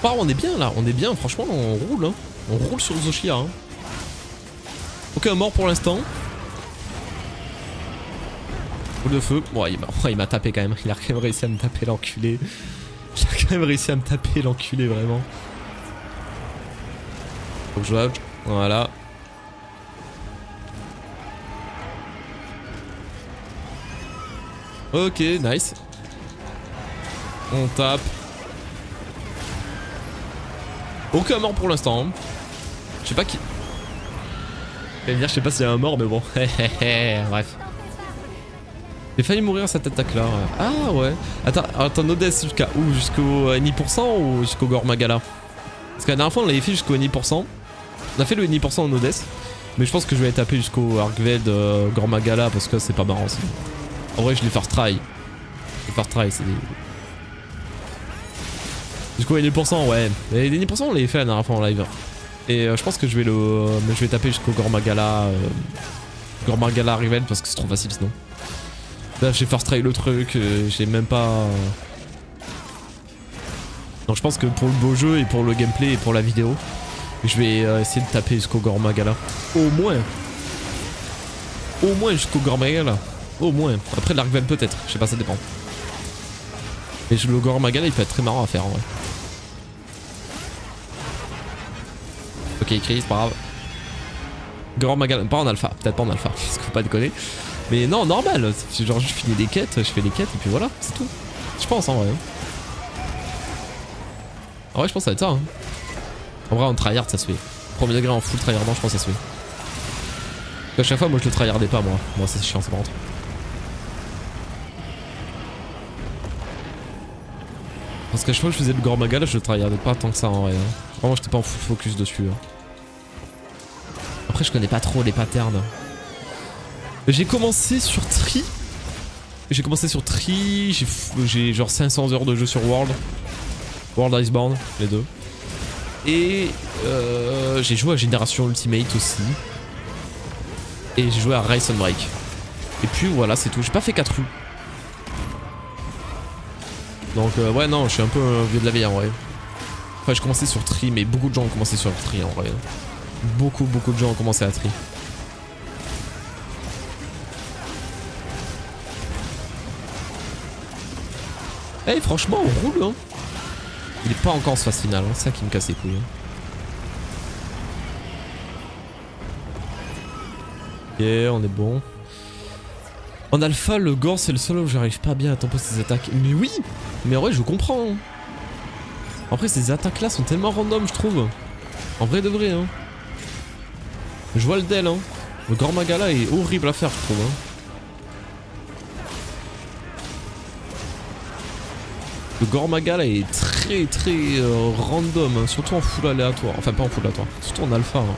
Par on est bien là, on est bien, franchement on roule hein. On roule sur Zoshia hein. Aucun mort pour l'instant. Boule de feu, bon il m'a tapé quand même, il a quand même réussi à me taper l'enculé. Il a quand même réussi à me taper l'enculé vraiment. Faut que je dodge, voilà. Ok, nice. On tape. Aucun mort pour l'instant. Hein. Je sais pas qui. Je vais dire, je sais pas s'il y a un mort, mais bon. Bref. J'ai failli mourir à cette attaque là. Ah ouais. Attends, Odess jusqu'à où? Jusqu'au NI% ou jusqu'au Gormagala? Parce que la dernière fois on l'avait fait jusqu'au NI%. On a fait le NI% en Odess. Mais je pense que je vais aller taper jusqu'au Argveld Gormagala parce que c'est pas marrant aussi. En vrai je l'ai first try. C'est des... Jusqu'au NI%, ouais. Et les NI% on l'avait fait la dernière fois en live. Et je pense que je vais taper jusqu'au Gormagala. Gormagala Argveld parce que c'est trop facile sinon. Là j'ai first try le truc, j'ai même pas... Donc je pense que pour le beau jeu et pour le gameplay et pour la vidéo, je vais essayer de taper jusqu'au Gormagala. Au moins jusqu'au Gormagala. Au moins. Après l'Argveld peut-être, je sais pas, ça dépend. Mais le Gormagala il peut être très marrant à faire en vrai. Ok, écrit, c'est pas grave. Gormagala, pas en alpha, peut-être pas en alpha, parce qu'il faut pas déconner. Mais non, normal, genre je finis des quêtes, je fais les quêtes et puis voilà, c'est tout. Je pense en vrai. En vrai je pense que ça va être ça. Hein. En vrai en tryhard ça se fait. Premier degré en full tryhardant je pense que ça se fait. Parce qu'à chaque fois moi je le tryhardais pas moi. Moi c'est chiant, c'est par contre. Parce qu'à chaque fois que je faisais le Gormagala je le tryhardais pas tant que ça en vrai. Hein. Vraiment j'étais pas en full focus dessus. Hein. Après je connais pas trop les patterns. J'ai commencé sur Tri. J'ai genre 500 heures de jeu sur World Iceborne, les deux. Et j'ai joué à Génération Ultimate aussi. Et j'ai joué à Rise Sunbreak. Et puis voilà, c'est tout. J'ai pas fait 4 rues. Donc ouais, non, je suis un peu vieux de la vieille en vrai. Enfin, je commençais sur Tri, mais beaucoup de gens ont commencé sur Tri en vrai. Beaucoup de gens ont commencé à Tri. Eh hey, franchement on roule hein. Il est pas encore en phase finale, hein. C'est ça qui me casse les couilles. Ok, on est bon. En alpha, le gore c'est le seul où j'arrive pas bien à tempo ses attaques. Mais oui. Mais en vrai je comprends. Hein. Après ces attaques là sont tellement random je trouve. En vrai de vrai hein. Je vois le del hein. Le Gormagala est horrible à faire je trouve hein. Le Gormagala est très random, hein, surtout en full aléatoire. Enfin pas en full aléatoire, surtout en alpha. Hein.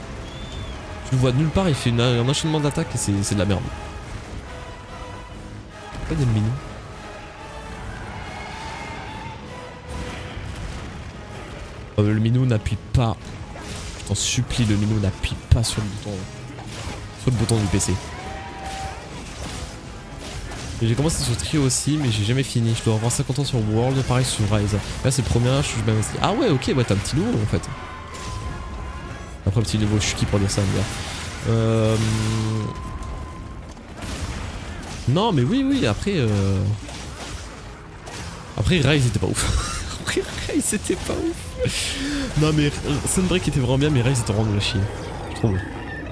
Tu le vois de nulle part, il fait un enchaînement d'attaques et c'est de la merde. Pas d'ennemis. Le minou n'appuie pas. Je t'en supplie, le minou n'appuie pas sur le bouton du PC. J'ai commencé sur Trio aussi, mais j'ai jamais fini. Je dois avoir 50 ans sur World, pareil sur Rise. Là, c'est le premier, je suis même aussi. Ah ouais, ok, ouais, t'as un petit nouveau en fait. Après, un petit nouveau, je suis qui pour dire ça, me dire. Non, mais oui, après. Après, Rise était pas ouf. Après, Rise était pas ouf. Non, mais Sunbreak était vraiment bien, mais Rise était vraiment de la chier.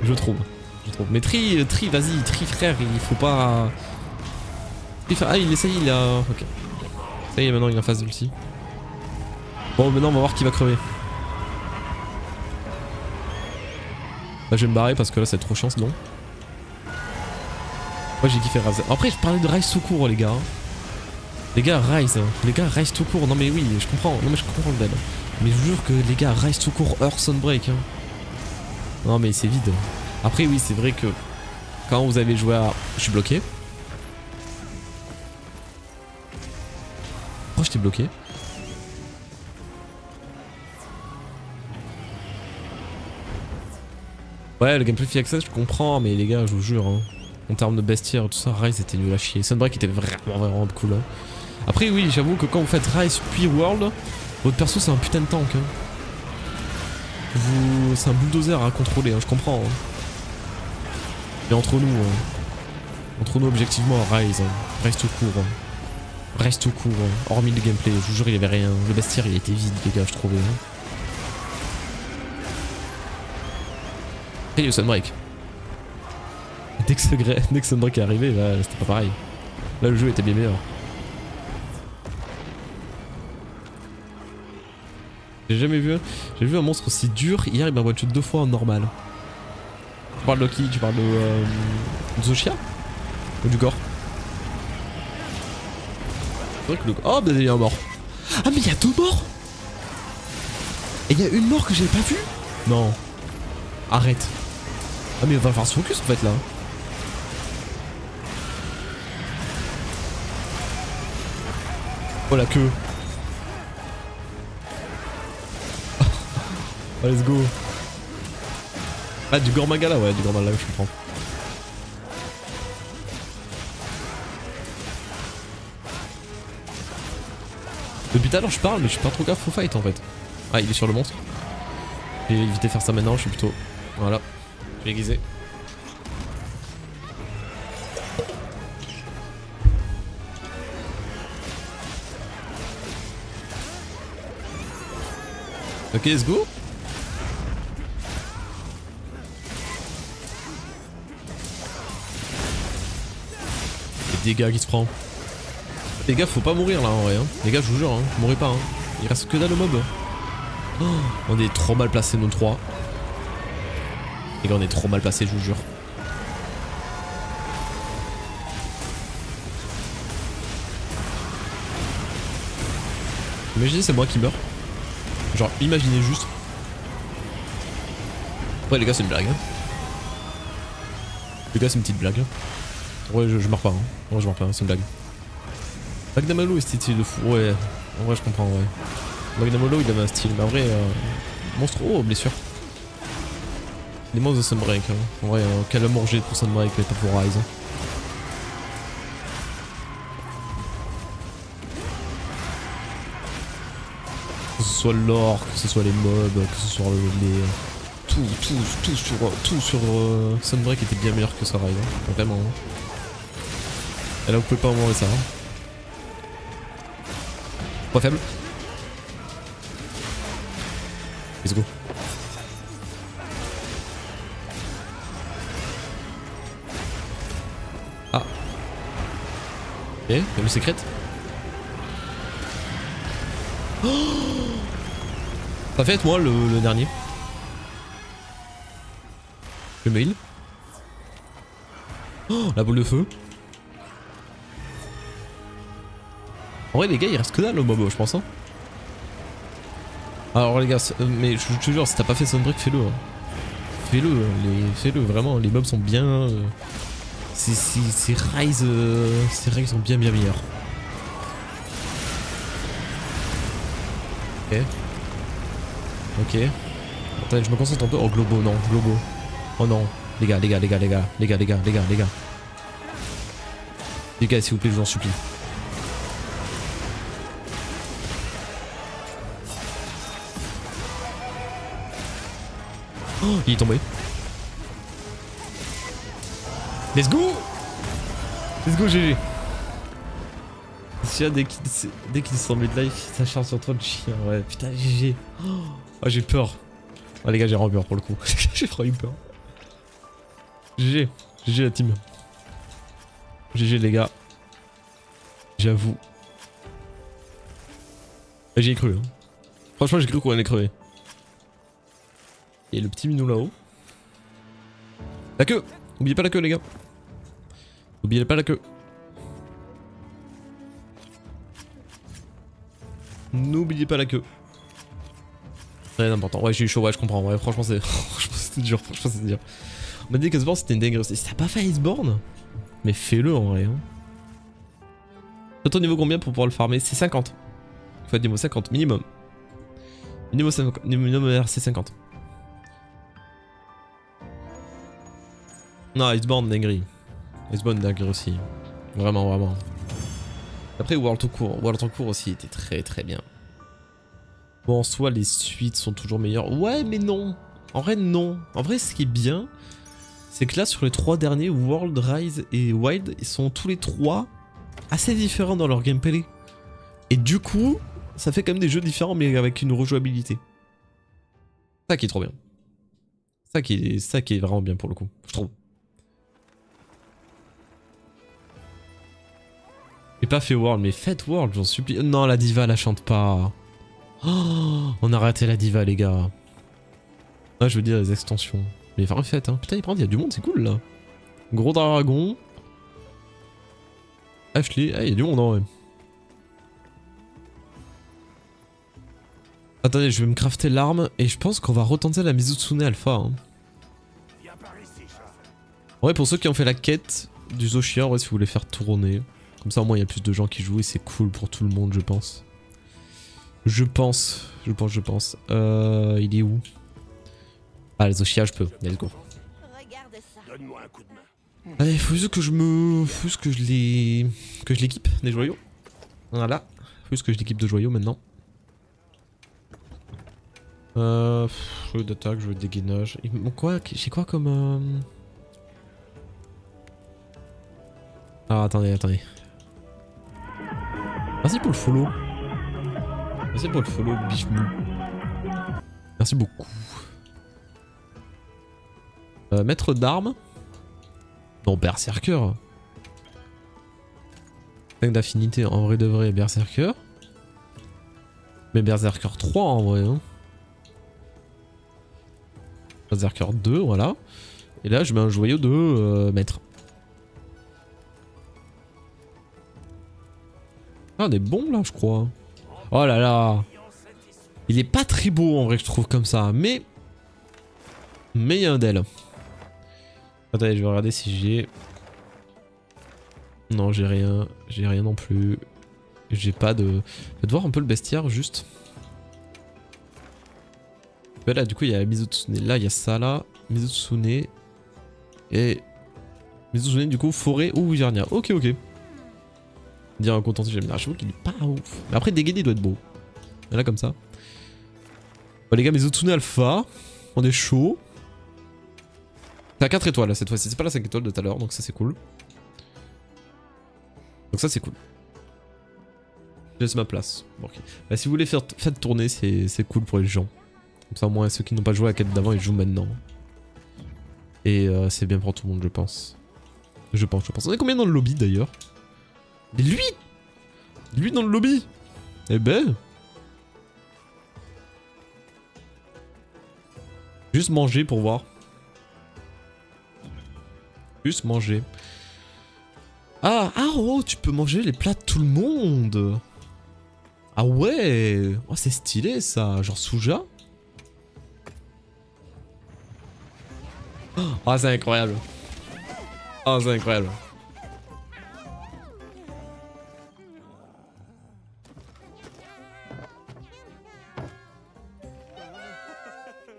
Je trouve. Mais Tri, vas-y, Tri frère, il faut pas. Ah il essaye, il a... Ok. Ça y est, maintenant il est en phase d'ulti. Bon maintenant on va voir qui va crever. Là je vais me barrer parce que là c'est trop chiant sinon. Moi j'ai kiffé Rise. Après je parlais de Rise tout court les gars. Les gars Rise tout court. Non mais oui je comprends. Non mais je comprends le dead. Mais je vous jure que les gars Rise tout court Earth Sunbreak hein. Non mais c'est vide. Après oui c'est vrai que quand vous avez joué à... Je suis bloqué. Oh, je t'ai bloqué. Ouais, le gameplay Access, je comprends, mais les gars, je vous jure, hein, en termes de bestiaire, tout ça, Rise était nul à chier. Sunbreak était vraiment cool. Hein. Après, oui, j'avoue que quand vous faites Rise puis World, votre perso c'est un putain de tank. Hein. C'est un bulldozer à contrôler, hein, je comprends. Hein. Mais entre nous, objectivement, Rise, hein, Rise tout court. Hein. Reste tout court, hormis le gameplay, je vous jure il y avait rien. Le bestiaire il était vide les gars je trouvais. Et le Sunbreak. Dès que Sunbreak est arrivé, là c'était pas pareil. Là le jeu était bien meilleur. J'ai vu un monstre aussi dur, hier il m'a one shot 2 fois en normal. Tu parles de qui? Tu parles de Zoshia? Ou du gore? C'est vrai que le... Oh bah il y a un mort. Ah mais il y a 2 morts. Et il y a une mort que j'ai pas vue. Non. Arrête. Ah mais il va falloir se focus en fait là. Oh la queue. Oh let's go. Ah du Gormagala ouais du Gormagala je comprends. Depuis tout à l'heure je parle mais je suis pas trop gaffe au fight en fait. Ah il est sur le monstre. J'ai évité de faire ça maintenant, je suis plutôt... Voilà. Je vais aiguiser. Ok let's go. Les dégâts qui se prend. Les gars, faut pas mourir là en vrai. Hein. Les gars, je vous jure, hein, mourrez pas. Hein. Il reste que dalle au mob. Oh, on est trop mal placés, nous 3. Les gars, on est trop mal placés, je vous jure. Imaginez, c'est moi qui meurs. Genre, imaginez juste. Ouais, les gars, c'est une blague. Hein. Les gars, c'est une petite blague. Ouais, je meurs pas. Hein. Ouais, je meurs pas, c'est une blague. Magnum Hollow est style de fou, ouais, en vrai je comprends, ouais. Magnum Hollow il avait un style, mais en vrai, monstre, oh blessure. Les monstres de Sunbreak, hein. En vrai, quel amour j'ai pour Sunbreak, mais pas pour Rise. Que ce soit l'or, que ce soit les mobs, que ce soit les... Tout sur Sunbreak était bien meilleur que ça Rise, hein. Vraiment. Hein. Et là vous pouvez pas enlever ça. Hein. Pas faible. Let's go. Ah. Ok, il y a le secret. Oh ça fait être moi le dernier. Le mail. Oh la boule de feu. En vrai les gars il reste que dalle au mob je pense hein. Alors les gars mais je te jure si t'as pas fait Sunbreak fais-le hein. Fais-le vraiment les mobs sont bien ces Rise sont bien meilleurs. Ok. Attends je me concentre un peu. Oh globo non globo. Oh non les gars les gars s'il vous plaît je vous en supplie. Oh, il est tombé. Let's go. Let's go GG. Dès qu'il s'en met de life, ça charge sur toi de chien. Ouais putain GG. Oh j'ai peur. Ah les gars j'ai vraiment peur pour le coup. J'ai vraiment eu peur. GG. GG la team. GG les gars. J'avoue. J'y ai cru. Hein. Franchement j'ai cru qu'on allait crever. Et le petit minou là-haut. La queue. N'oubliez pas la queue les gars. N'oubliez pas la queue. N'oubliez pas la queue. Très important. Ouais j'ai eu chaud, ouais je comprends. Ouais franchement c'est. Franchement c'était dur. Franchement c'était dur. On m'a dit que Iceborne c'était une dinguerie. Si t'as pas fait Iceborne, mais fais-le en vrai. Hein. Toi ton niveau combien pour pouvoir le farmer? C'est 50. Il faut être niveau 50 minimum. Minimum RC 50. Non, Iceborne dinguerie. Iceborne dinguerie aussi. Vraiment, vraiment. Après, World of Court. World of Court aussi était très très bien. Bon, en soi, les suites sont toujours meilleures. Ouais, mais non. En vrai, non. En vrai, ce qui est bien, c'est que là, sur les 3 derniers, World, Rise et Wild, ils sont tous les 3 assez différents dans leur gameplay. Et du coup, ça fait quand même des jeux différents, mais avec une rejouabilité. Ça qui est trop bien. Ça qui est vraiment bien pour le coup, je trouve. J'ai pas fait World, mais faites World, j'en supplie. Non, la diva, la chante pas. Oh, on a raté la diva, les gars. Ah, je veux dire les extensions. Mais enfin, faites, hein. Putain, il y a du monde, c'est cool là. Gros dragon. Ashley, ah, il y a du monde en vrai. Attendez, je vais me crafter l'arme et je pense qu'on va retenter la Mizutsune Alpha. Hein. En vrai, pour ceux qui ont fait la quête du Zoshia, en vrai, si vous voulez faire tourner. Comme ça, au moins, il y a plus de gens qui jouent et c'est cool pour tout le monde, je pense. Je pense. Il est où? Ah, les Zoshia, je peux. Let's go. Donne-moi un coup de main. Allez, faut juste que je me... Faut juste que je les... Que je l'équipe des joyaux. Voilà. Faut juste que je l'équipe de joyaux maintenant. Jeu d'attaque, jeu de dégainage. Quoi? J'ai quoi comme... Ah, attendez. Merci pour le follow. Merci pour le follow, bichemou. Merci beaucoup. Maître d'armes. Non, Berserker. 5 d'affinité en vrai de vrai, Berserker. Mais Berserker 3 en vrai. Hein. Berserker 2, voilà. Et là, je mets un joyau de maître. Ah, on est bon là, je crois. Oh là là. Il est pas très beau en vrai, je trouve comme ça. Mais il y a un d'elle. Attendez, je vais regarder si j'ai... Non, j'ai rien. J'ai rien non plus. J'ai pas de... Je vais voir un peu le bestiaire, juste. Ben là, du coup, il y a Mizutsune. Là, il y a ça, là. Mizutsune. Et... Mizutsune, du coup, forêt ou Wyvernia. Ok. Dire un contenté, j'aime bien. Je trouve qu'il est pas ouf. Mais après, dégainer, il doit être beau. Et là, comme ça. Bon, les gars, Mizutsune Alpha. On est chaud. C'est à 4 étoiles là cette fois-ci, c'est pas la 5 étoiles de tout à l'heure, donc ça c'est cool. Je laisse ma place. Bon, okay. Bah, si vous voulez faire tourner, c'est cool pour les gens. Comme ça au moins ceux qui n'ont pas joué à la quête d'avant, ils jouent maintenant. Et c'est bien pour tout le monde, je pense. Je pense. On est combien dans le lobby d'ailleurs? Et lui dans le lobby. Eh ben. Juste manger pour voir. Juste manger. Oh, tu peux manger les plats de tout le monde. Ah ouais. Oh, c'est stylé ça. Genre Souja. Ah, c'est incroyable. Ah, c'est incroyable.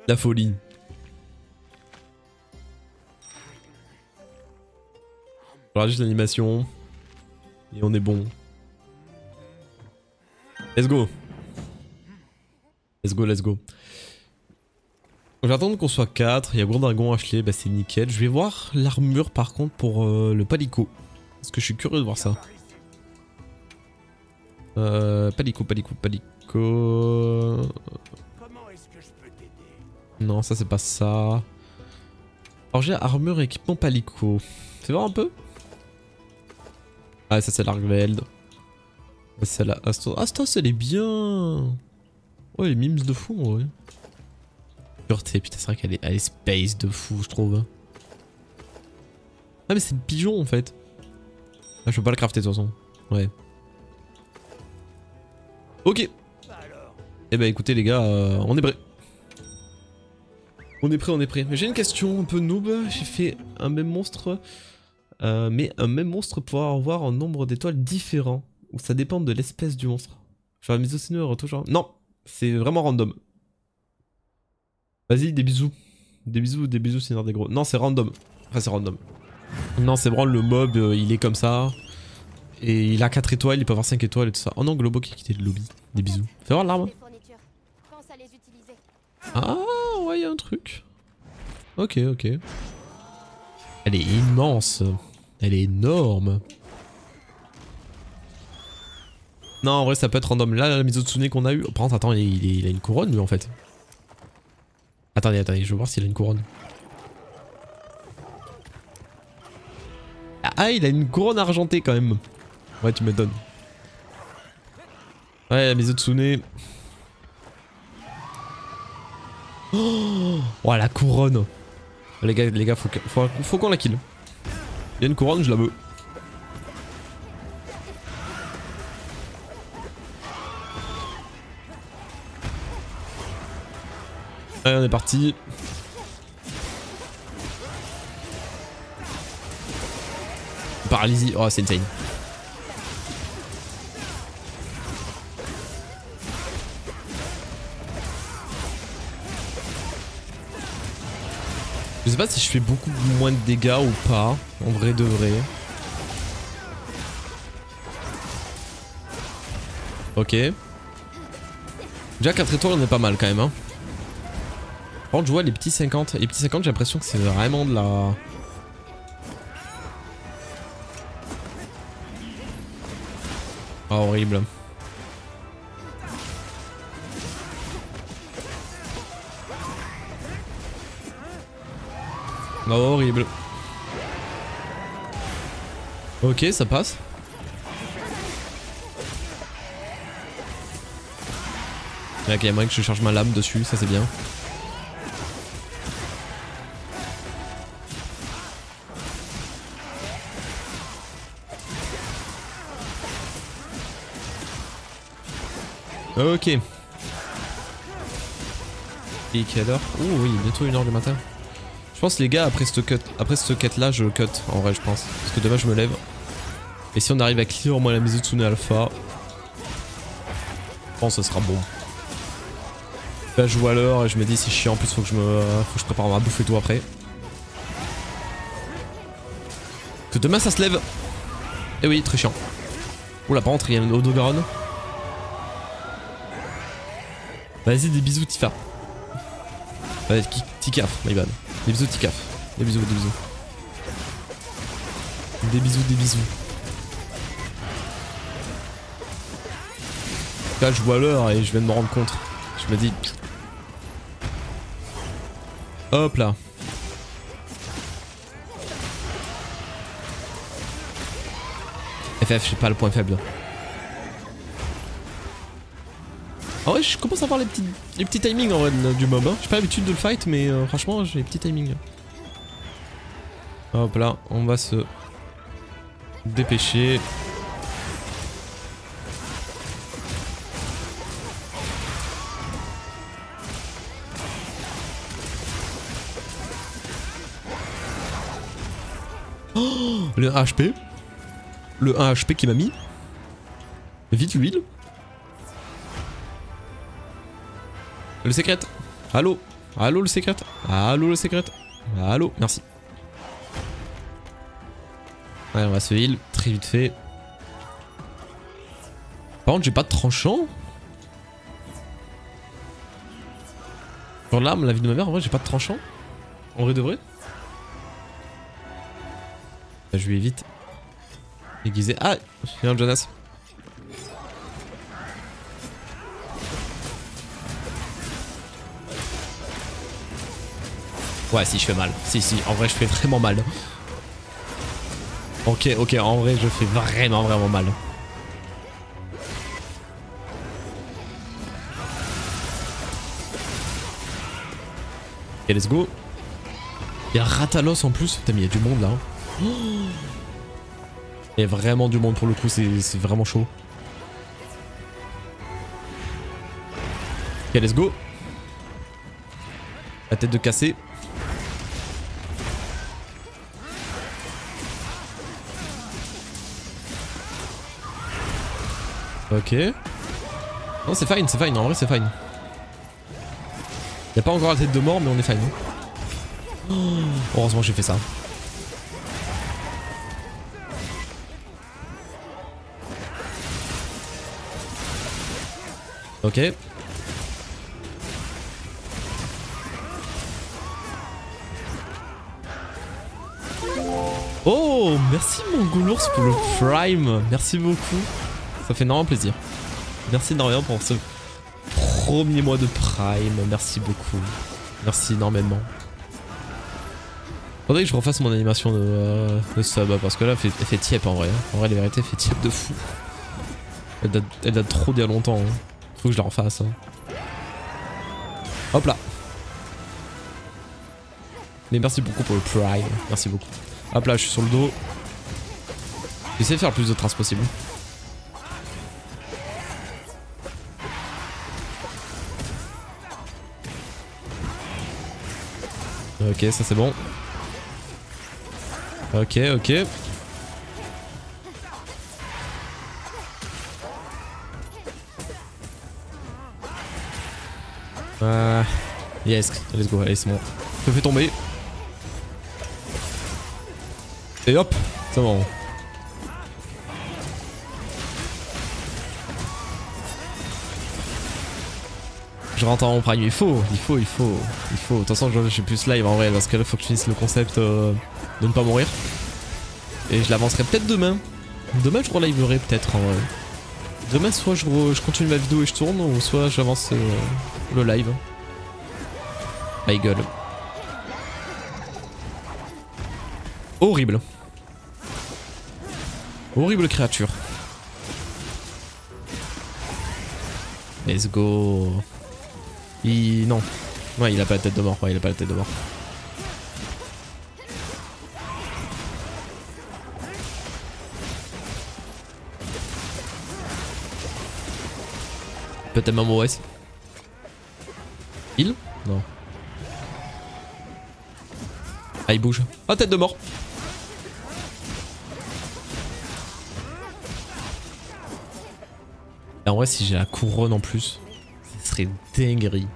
La folie. Alors juste l'animation. Et on est bon. Let's go. Je vais attendre qu'on soit 4. Il y a Gros Dragon, Ashley, bah c'est nickel. Je vais voir l'armure par contre pour le Palico. Parce que je suis curieux de voir ça. Palico. Non, ça c'est pas ça. Alors j'ai armure et équipement Palico. C'est voir un peu? Ah, ça c'est l'Argveld. C'est la Astos, elle est bien. Oh, les mimes de fou en vrai. Pureté, putain, c'est vrai qu'elle est space de fou, je trouve. Ah, mais c'est le pigeon en fait. Ah, je peux pas le crafter de toute façon. Ouais. Ok. Eh ben écoutez les gars, on est prêt. On est prêt. Mais j'ai une question un peu noob. J'ai fait un même monstre. Mais un même monstre pourra avoir un nombre d'étoiles différent. Ou ça dépend de l'espèce du monstre. Genre Misosineur retour genre. Non, c'est vraiment random. Vas-y, des bisous. Des bisous, Seigneur des gros. Non, c'est random. Enfin c'est random. Non c'est vraiment le mob, il est comme ça. Et il a 4 étoiles, il peut avoir 5 étoiles et tout ça. Oh non, Globo qui a quitté le lobby. Des bisous. Fais voir l'arme. Ah ouais, il y a un truc. Ok, ok. Elle est immense. Elle est énorme. Non, en vrai, ça peut être random. Là, la Mizotsune qu'on a eu. Par contre, attends, il a une couronne lui en fait. Attendez, attendez, je veux voir s'il a une couronne. Ah, il a une couronne argentée quand même. Ouais, tu m'étonnes. Ouais, la Mizotsune. Oh, la couronne. Les gars, faut qu'on la kill. Il y a une couronne, je la veux. Allez, on est parti. Paralysie. Oh, c'est insane. Je sais pas si je fais beaucoup moins de dégâts ou pas, en vrai de vrai. Ok. Déjà 4 étoiles on est pas mal quand même hein. Par contre je vois les petits 50. Les petits 50 j'ai l'impression que c'est vraiment de la... Oh, horrible. Oh, horrible. Ok, ça passe. Ok, il y a moyen que je charge ma lame dessus, ça c'est bien. Ok. Et quelle heure? Oh oui, bientôt 1h du matin. Je pense les gars après cette quête là je cut en vrai je pense. Parce que demain je me lève. Et si on arrive à clear au moins la Mizotsune Alpha, je pense que ce sera bon. Là je joue à l'heure et je me dis c'est chiant en plus faut que je prépare ma bouffe et tout après. Que demain ça se lève. Et oui très chiant. Oula par contre il y a une Odogaron. Vas-y des bisous Tifa. Vas-y Tikaf, my bad. Des bisous Tikaf. Des bisous, des bisous. Des bisous, des bisous. Là je vois l'heure et je viens de me rendre compte. Je me dis... Hop là. FF, j'ai pas le point faible. Ah ouais, je commence à avoir les petits timings en vrai du mob. Hein. J'ai pas l'habitude de le fight, mais franchement, j'ai les petits timings. Hop là, on va se dépêcher. Oh, le 1 HP. Le 1 HP qui m'a mis. Vite l'huile. Le secret. Allô. Allô le secret. Allô le secret. Allô. Merci. Ouais, on va se heal très vite fait. Par contre, j'ai pas de tranchant. Genre l'arme, la vie de ma mère, en vrai, j'ai pas de tranchant. En vrai de vrai. Là, je lui évite. Aiguisé. Ah, il y a un Jonas. Ouais, si je fais mal. Si, en vrai, je fais vraiment mal. Ok, en vrai, je fais vraiment mal. Ok, let's go. Il y a Ratalos en plus. Putain, mais il y a du monde là. Oh, il y a vraiment du monde pour le coup, c'est vraiment chaud. Ok, let's go. La tête de cassé. Ok. Non, c'est fine, en vrai c'est fine. Y'a pas encore la tête de mort, mais on est fine. Oh, heureusement j'ai fait ça. Ok. Oh, merci mon Goulours pour le Prime. Merci beaucoup. Ça fait énormément plaisir. Merci énormément pour ce premier mois de Prime. Merci beaucoup. Merci énormément. Faudrait que je refasse mon animation de sub parce que là elle fait tiep en vrai. En vrai la vérité elle fait tiep de fou. Elle date trop d'il y a longtemps. Hein. Faut que je la refasse. Hein. Hop là. Mais merci beaucoup pour le Prime. Merci beaucoup. Hop là je suis sur le dos. J'essaie de faire le plus de traces possible. Ok ça c'est bon. Ok, ok. Yes, let's go, allez c'est bon. Je me fais tomber. Et hop, c'est bon. Je rentre en prime, il faut. De toute façon je suis plus live en vrai parce que là faut que je finisse le concept de ne pas mourir. Et je l'avancerai peut-être demain. Demain je reliverai peut-être en vrai. Demain soit je continue ma vidéo et je tourne ou soit j'avance le live. My gueule. Horrible. Horrible créature. Let's go. Non. Ouais, il a pas la tête de mort. Ouais, il a pas la tête de mort. Peut-être même OS. Il? Non. Ah, il bouge. Ah, tête de mort. Et en vrai, si j'ai la couronne en plus, ce serait dinguerie.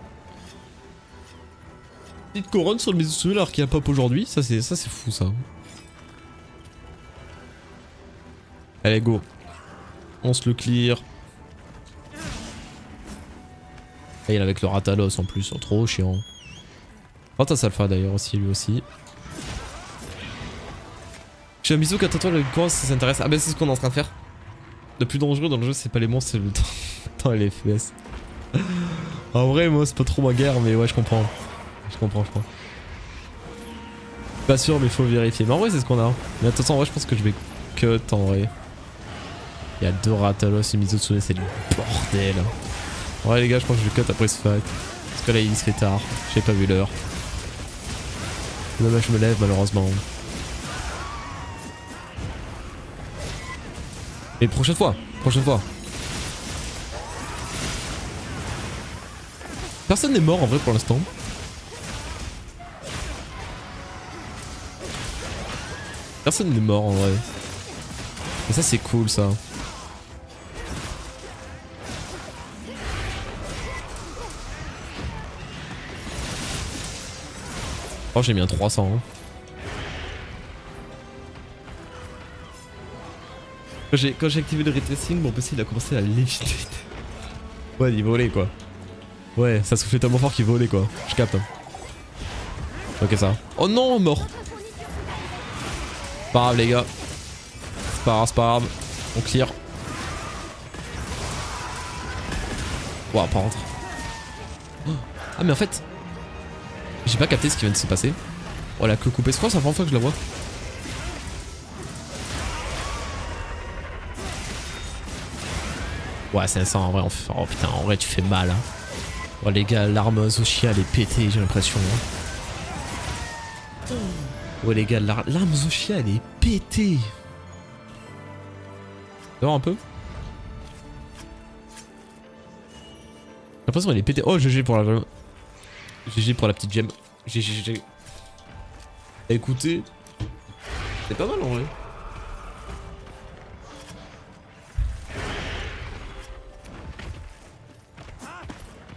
Petite couronne sur le Mizutsune alors qu'il y a pop aujourd'hui, ça c'est fou ça. Allez go. On se le clear. Et il est avec le Ratalos en plus, oh, trop chiant. Ratas Alpha d'ailleurs aussi, lui aussi. J'ai un bisou qu'à toi le course ça s'intéresse. Ah bah c'est ce qu'on est en train de faire. Le plus dangereux dans le jeu c'est pas les monstres, c'est le temps et les FPS. En vrai moi c'est pas trop ma guerre mais ouais je comprends. Je comprends. Pas sûr mais faut vérifier. Mais en vrai c'est ce qu'on a. Mais attention en vrai je pense que je vais cut en vrai. Il y a 2 Ratalos et Mizutsune, c'est du bordel. Ouais les gars je pense que je vais cut après ce fight. Parce que là il se fait tard. J'ai pas vu l'heure. Dommage je me lève malheureusement. Et prochaine fois. Personne n'est mort en vrai pour l'instant. Personne n'est mort en vrai. Et ça c'est cool ça. Oh j'ai mis un 300 hein. Quand j'ai activé le ray tracing, mon PC il a commencé à léviter. Ouais il volait quoi. Ouais ça soufflait tellement fort qu'il volait quoi. Je capte. Ok ça. Oh non mort. C'est pas grave les gars. C'est pas grave. On clear. Ouah par contre. Ah mais en fait j'ai pas capté ce qui vient de se passer. Oh la queue coupée, c'est quoi, c'est la première fois que je la vois. Ouais c'est ça en vrai, oh putain en vrai tu fais mal hein. Oh les gars l'arme Zoshia elle est pétée j'ai l'impression hein. Ouais les gars l'arme Zoshia elle est pétée. Tu vois un peu. J'ai l'impression qu'elle est pétée. Oh GG pour la petite gemme. GG. Écoutez, c'est pas mal en vrai.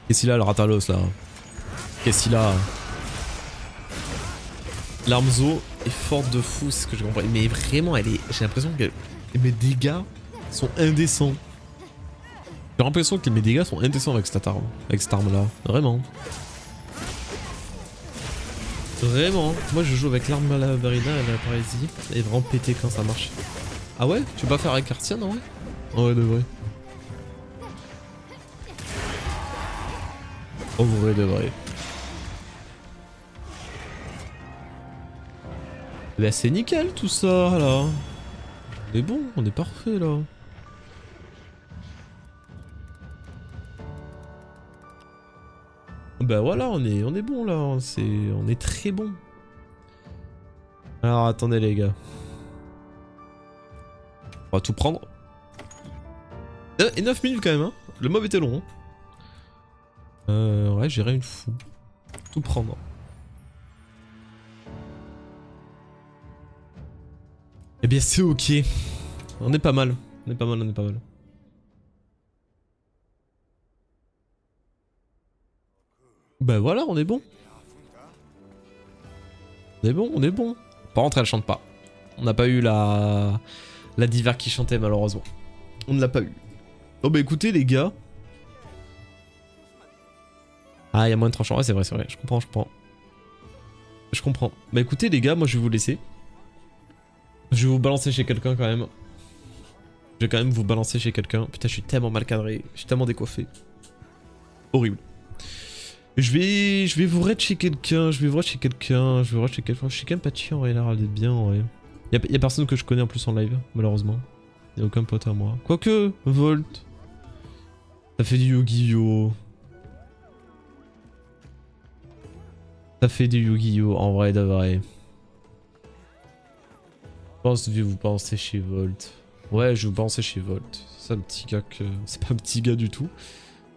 Qu'est-ce qu'il a le Ratalos là? Qu'est-ce qu'il a? L'arme Zo est forte de fou, c'est ce que je comprends. Mais vraiment, j'ai l'impression que mes dégâts sont indécents. J'ai l'impression que mes dégâts sont indécents avec cette arme là. Vraiment. Vraiment. Moi je joue avec l'arme à la Verina et la Parésie. Et vraiment pété quand ça marche. Ah ouais? Tu peux pas faire avec Artian en vrai? Ouais de vrai. Au vrai de vrai. Bah c'est nickel tout ça là. On est bon, on est parfait là. Bah voilà, on est bon là, on est très bon. Alors attendez les gars. On va tout prendre. Et 9 minutes quand même hein. Le mob était long. Ouais, j'ai rien de fou. Tout prendre. Eh bien c'est ok. On est pas mal. On est pas mal, on est pas mal. Bah voilà, on est bon. On est bon, on est bon. Par contre, elle chante pas. On n'a pas eu la diva qui chantait malheureusement. On ne l'a pas eu. Oh bah écoutez les gars. Ah, il y a moins de tranchants. Ouais, c'est vrai, je comprends, je comprends. Je comprends. Bah écoutez les gars, moi je vais vous laisser. Je vais vous balancer chez quelqu'un quand même. Je vais quand même vous balancer chez quelqu'un. Putain, je suis tellement mal cadré. Je suis tellement décoiffé. Horrible. Je vais vous raid chez quelqu'un. Je vais chez quelqu'un. Je suis quand même pas chiant en vrai, là, elle est bien en vrai. Y a personne que je connais en plus en live, malheureusement. Y a aucun pote à moi. Quoique, Volt. Ça fait du Yu-Gi-Oh! Ça fait du Yu-Gi-Oh! En vrai, de vrai. Je pense que je vais vous penser chez Volt. Ouais, je vais vous penser chez Volt. C'est un petit gars que... C'est pas un petit gars du tout.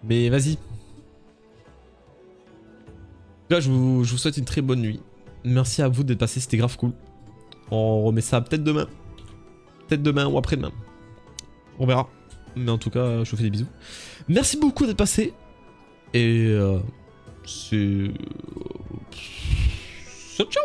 Mais vas-y. Là, je vous souhaite une très bonne nuit. Merci à vous d'être passé, c'était grave cool. On remet ça peut-être demain. Peut-être demain ou après-demain. On verra. Mais en tout cas, je vous fais des bisous. Merci beaucoup d'être passé. Et... c'est... ciao.